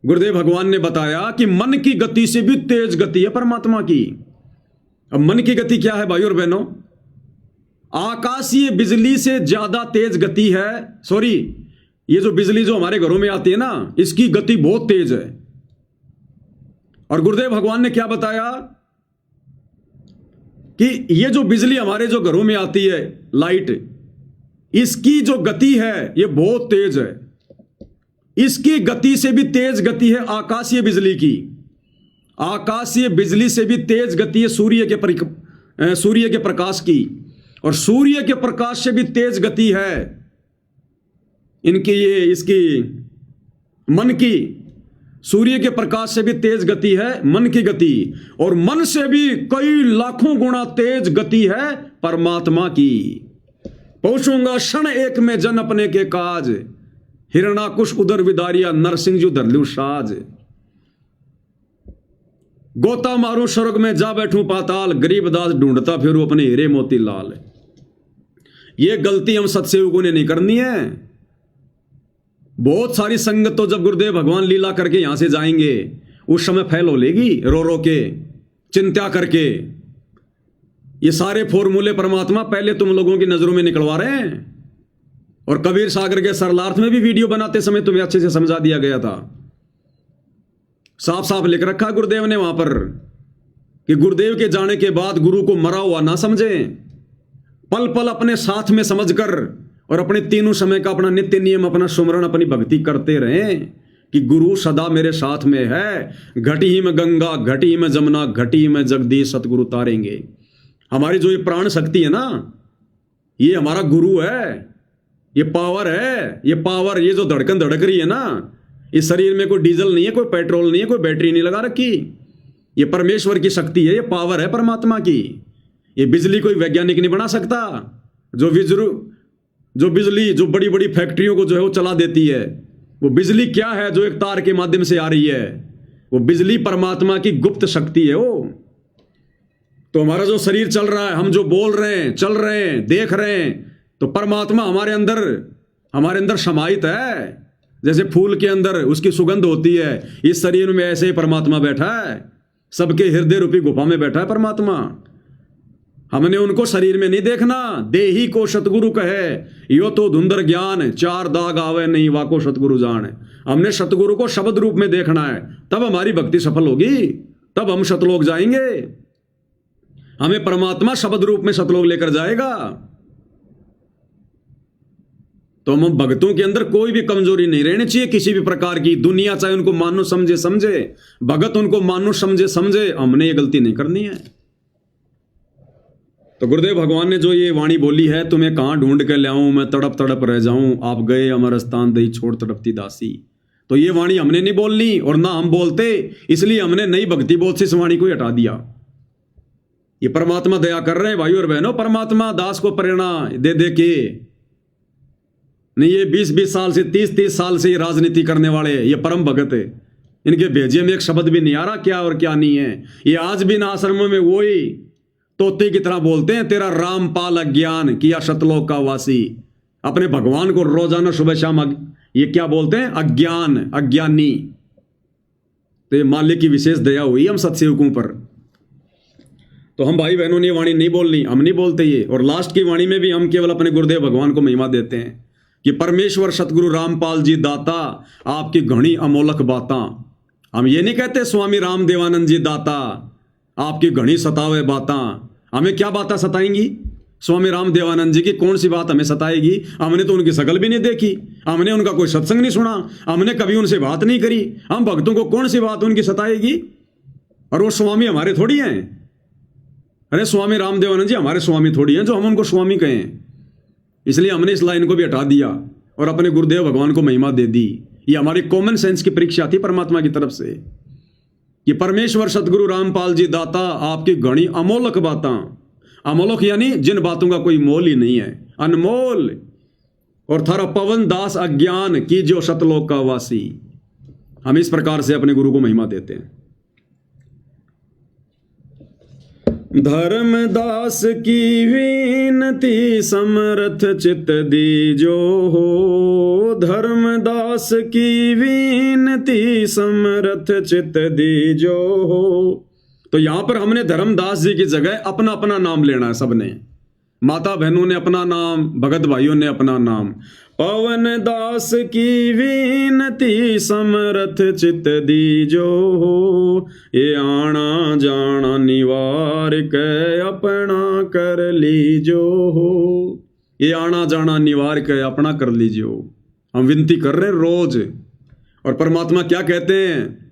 गुरुदेव भगवान ने बताया कि मन की गति से भी तेज गति है परमात्मा की। अब मन की गति क्या है भाई और बहनों? आकाशीय बिजली से ज्यादा तेज गति है। सॉरी, ये जो बिजली जो हमारे घरों में आती है ना, इसकी गति बहुत तेज है। और गुरुदेव भगवान ने क्या बताया कि ये जो बिजली हमारे जो घरों में आती है, लाइट, इसकी जो गति है ये बहुत तेज है। इसकी गति से भी तेज गति है आकाशीय बिजली की। आकाशीय बिजली से भी तेज गति है सूर्य के प्रकाश की, और सूर्य के प्रकाश से भी तेज गति है इसकी मन की। सूर्य के प्रकाश से भी तेज गति है मन की गति, और मन से भी कई लाखों गुना तेज गति है परमात्मा की। पहुंचूंगा क्षण एक में जन अपने के काज, हिरणाकुश उदर विदारिया नरसिंह जू धरलू साज। गोता मारू स्वर्ग में जा बैठूं पाताल, गरीबदास ढूंढता फिर अपने हीरे मोती लाल। ये गलती हम सत्सेवकों ने नहीं करनी है। बहुत सारी संगत तो जब गुरुदेव भगवान लीला करके यहां से जाएंगे, उस समय फैल हो लेगी रो रो के, चिंता करके। ये सारे फॉर्मूले परमात्मा पहले तुम लोगों की नजरों में निकलवा रहे हैं। और कबीर सागर के सरलार्थ में भी वीडियो बनाते समय तुम्हें अच्छे से समझा दिया गया था। साफ साफ लिख रखा गुरुदेव ने वहां पर कि गुरुदेव के जाने के बाद गुरु को मरा हुआ ना समझें, पल पल अपने साथ में समझकर और अपने तीनों समय का अपना नित्य नियम, अपना सुमरण, अपनी भक्ति करते रहें कि गुरु सदा मेरे साथ में है। घटी ही में गंगा, घटी ही में जमुना, घटी ही में जगदीश सतगुरु तारेंगे। हमारी जो ये प्राण शक्ति है ना, ये हमारा गुरु है, ये पावर है। ये पावर, ये जो धड़कन धड़क रही है ना, इस शरीर में कोई डीजल नहीं है, कोई पेट्रोल नहीं है, कोई बैटरी नहीं लगा रखी। ये परमेश्वर की शक्ति है, ये पावर है परमात्मा की। ये बिजली कोई वैज्ञानिक नहीं बना सकता। जो बिजली जो बड़ी बड़ी फैक्ट्रियों को जो है वो चला देती है, वो बिजली क्या है जो एक तार के माध्यम से आ रही है? वो बिजली परमात्मा की गुप्त शक्ति है वो। तो हमारा जो शरीर चल रहा है, हम जो बोल रहे हैं, चल रहे हैं, देख रहे हैं, तो परमात्मा हमारे अंदर समाहित है। जैसे फूल के अंदर उसकी सुगंध होती है, इस शरीर में ऐसे ही परमात्मा बैठा है। सबके हृदय रूपी गुफा में बैठा है परमात्मा। हमने उनको शरीर में नहीं देखना। देही को सतगुरु कहे, यो तो धुंधर ज्ञान, चार दाग आवे नहीं वाको सतगुरु जान। हमने सतगुरु को शब्द रूप में देखना है, तब हमारी भक्ति सफल होगी, तब हम सतलोक जाएंगे। हमें परमात्मा शब्द रूप में सतलोक लेकर जाएगा। तो हम भक्तों के अंदर कोई भी कमजोरी नहीं रहनी चाहिए किसी भी प्रकार की। दुनिया चाहे उनको मानुष समझे, भगत उनको मानुष समझे, हमने ये गलती नहीं करनी है। तो गुरुदेव भगवान ने जो ये वाणी बोली है, तुम्हें कहां ढूंढ के लाऊं, मैं तड़प तड़प रह जाऊं, आप गए अमर स्थान दही छोड़ तड़पती दासी। तो ये वाणी हमने नहीं बोलनी, और ना हम बोलते, इसलिए हमने नई भक्ति बोध से इस वाणी को हटा दिया। ये परमात्मा दया कर रहे हैं भाई और बहनों। परमात्मा दास को प्रेरणा दे दे के नहीं, ये 20-20 साल से 30-30 साल से ये राजनीति करने वाले, ये परम भगत है, इनके भेजे में एक शब्द भी नहीं आ रहा क्या और क्या नहीं है। ये आज भी ना आश्रमों में वही तोते की तरह बोलते हैं, तेरा रामपाल अज्ञान किया सतलोक का वासी। अपने भगवान को रोजाना सुबह शाम ये क्या बोलते हैं? अज्ञान, अज्ञानी। तो ये मालिक की विशेष दया हुई हम सत्सेवकों पर। तो हम भाई बहनों ने वाणी नहीं बोलनी, हम नहीं बोलते ये। और लास्ट की वाणी में भी हम केवल अपने गुरुदेव भगवान को महिमा देते हैं कि परमेश्वर सतगुरु रामपाल जी दाता, आपकी घनी अमोलक बाता। हम ये नहीं कहते स्वामी राम देवानंद जी दाता, आपकी घनी सतावे बाता। हमें क्या बातें सताएंगी? स्वामी राम देवानंद जी की कौन सी बात हमें सताएगी? हमने तो उनकी शकल भी नहीं देखी, हमने उनका कोई सत्संग नहीं सुना, हमने कभी उनसे बात नहीं करी। हम भक्तों को कौन सी बात उनकी सताएगी? और वो स्वामी हमारे थोड़ी हैं। अरे स्वामी राम देवानंद जी हमारे स्वामी थोड़ी हैं जो हम उनको स्वामी कहें। इसलिए हमने इस लाइन को भी हटा दिया और अपने गुरुदेव भगवान को महिमा दे दी। ये हमारी कॉमन सेंस की परीक्षा थी परमात्मा की तरफ से। कि परमेश्वर सतगुरु रामपाल जी दाता आपकी घणी अमोलक बातां, अमोलक यानी जिन बातों का कोई मोल ही नहीं है, अनमोल, और थारा पवन दास अज्ञान की जो सतलोक का वासी। हम इस प्रकार से अपने गुरु को महिमा देते हैं। धर्मदास की विनती समर्थ चित दीजो हो, धर्मदास की विनती समर्थ चित दीजो हो। तो यहां पर हमने धर्मदास जी की जगह अपना अपना नाम लेना है सबने। माता बहनों ने अपना नाम, भगत भाइयों ने अपना नाम। पवन दास की विनती समरथ चित दीजो हो, ये आना जाना निवार के अपना कर लीजो हो। ये आना जाना निवार के अपना कर लीजियो। हम विनती कर रहे हैं रोज, और परमात्मा क्या कहते हैं?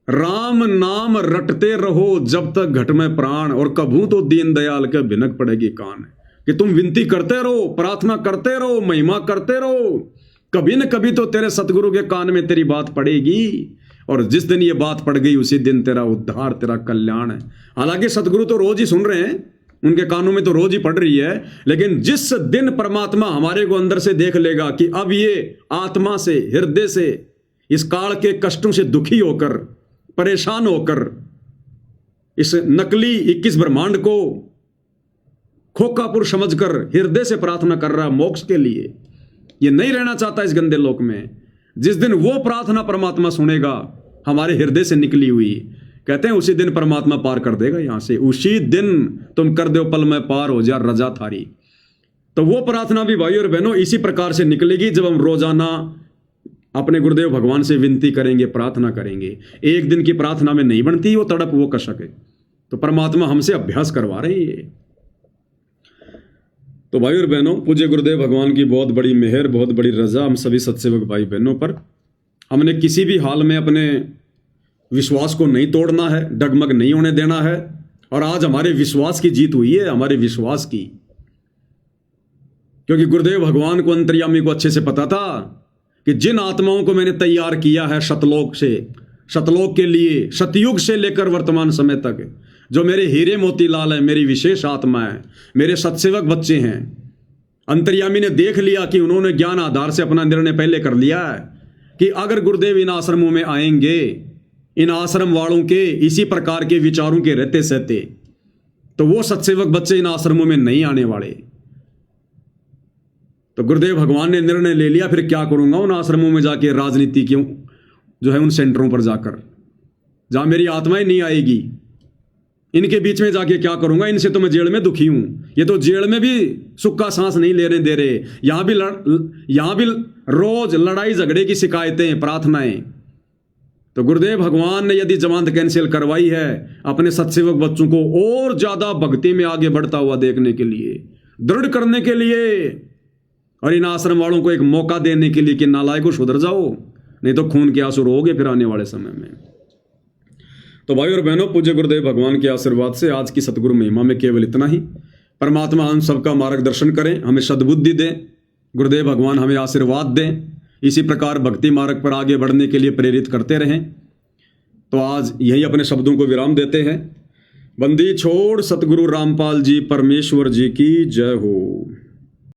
राम नाम रटते रहो जब तक घट में प्राण, और कभू तो दीनदयाल के भिनक पड़ेगी कान। कि तुम विनती करते रहो, प्रार्थना करते रहो, महिमा करते रहो, कभी न कभी तो तेरे सतगुरु के कान में तेरी बात पड़ेगी, और जिस दिन ये बात पड़ गई उसी दिन तेरा उद्धार, तेरा कल्याण है। हालांकि सतगुरु तो रोज ही सुन रहे हैं, उनके कानों में तो रोज ही पड़ रही है, लेकिन जिस दिन परमात्मा हमारे को अंदर से देख लेगा कि अब ये आत्मा से, हृदय से, इस काल के कष्टों से दुखी होकर, परेशान होकर, इस नकली 21 ब्रह्मांड को खोकापुर समझकर हृदय से प्रार्थना कर रहा है मोक्ष के लिए, ये नहीं रहना चाहता इस गंदे लोक में, जिस दिन वो प्रार्थना परमात्मा सुनेगा हमारे हृदय से निकली हुई, कहते हैं उसी दिन परमात्मा पार कर देगा यहां से। उसी दिन तुम कर दो पल में पार हो जा रजा थारी। तो वो प्रार्थना भी भाइयों और बहनों इसी प्रकार से निकलेगी जब हम रोजाना अपने गुरुदेव भगवान से विनती करेंगे, प्रार्थना करेंगे। एक दिन की प्रार्थना में नहीं बनती वो तड़प, वो कशक है। तो परमात्मा हमसे अभ्यास करवा रहे हैं। तो भाई और बहनों, पूज्य गुरुदेव भगवान की बहुत बड़ी मेहर, बहुत बड़ी रजा हम सभी सत्सेवक भाई बहनों पर। हमने किसी भी हाल में अपने विश्वास को नहीं तोड़ना है, डगमग नहीं होने देना है। और आज हमारे विश्वास की जीत हुई है, हमारे विश्वास की, क्योंकि गुरुदेव भगवान को, अंतर्यामी को अच्छे से पता था कि जिन आत्माओं को मैंने तैयार किया है शतलोक से, शतलोक के लिए, सतयुग से लेकर वर्तमान समय तक, जो मेरे हीरे मोतीलाल है, मेरी विशेष आत्मा है, मेरे सत्सेवक बच्चे हैं, अंतर्यामी ने देख लिया कि उन्होंने ज्ञान आधार से अपना निर्णय पहले कर लिया है कि अगर गुरुदेव इन आश्रमों में आएंगे, इन आश्रम वालों के इसी प्रकार के विचारों के रहते सहते, तो वो सत्सेवक बच्चे इन आश्रमों में नहीं आने वाले। तो गुरुदेव भगवान ने निर्णय ले लिया, फिर क्या करूंगा उन आश्रमों में जाके, राजनीति क्यों जो है उन सेंटरों पर जाकर, जहां मेरी आत्माएं नहीं आएगी, इनके बीच में जाके क्या करूंगा? इनसे तो मैं जेल में दुखी हूं, ये तो जेल में भी सुख का सांस नहीं लेने दे रहे, यहां भी रोज लड़ाई झगड़े की शिकायतें, प्रार्थनाएं। तो गुरुदेव भगवान ने यदि जमानत कैंसिल करवाई है अपने सत्सेवक बच्चों को और ज्यादा भक्ति में आगे बढ़ता हुआ देखने के लिए, दृढ़ करने के लिए, और इन आश्रम वालों को एक मौका देने के लिए कि नालायकों सुधर जाओ, नहीं तो खून के आंसू रोगे फिर आने वाले समय में। तो भाई और बहनों, पूज्य गुरुदेव भगवान के आशीर्वाद से आज की सतगुरु महिमा में केवल इतना ही। परमात्मा हम सबका मार्गदर्शन करें, हमें सद्बुद्धि दें, गुरुदेव भगवान हमें आशीर्वाद दें, इसी प्रकार भक्ति मार्ग पर आगे बढ़ने के लिए प्रेरित करते रहें। तो आज यही अपने शब्दों को विराम देते हैं। बंदी छोड़ सतगुरु रामपाल जी परमेश्वर जी की जय हो।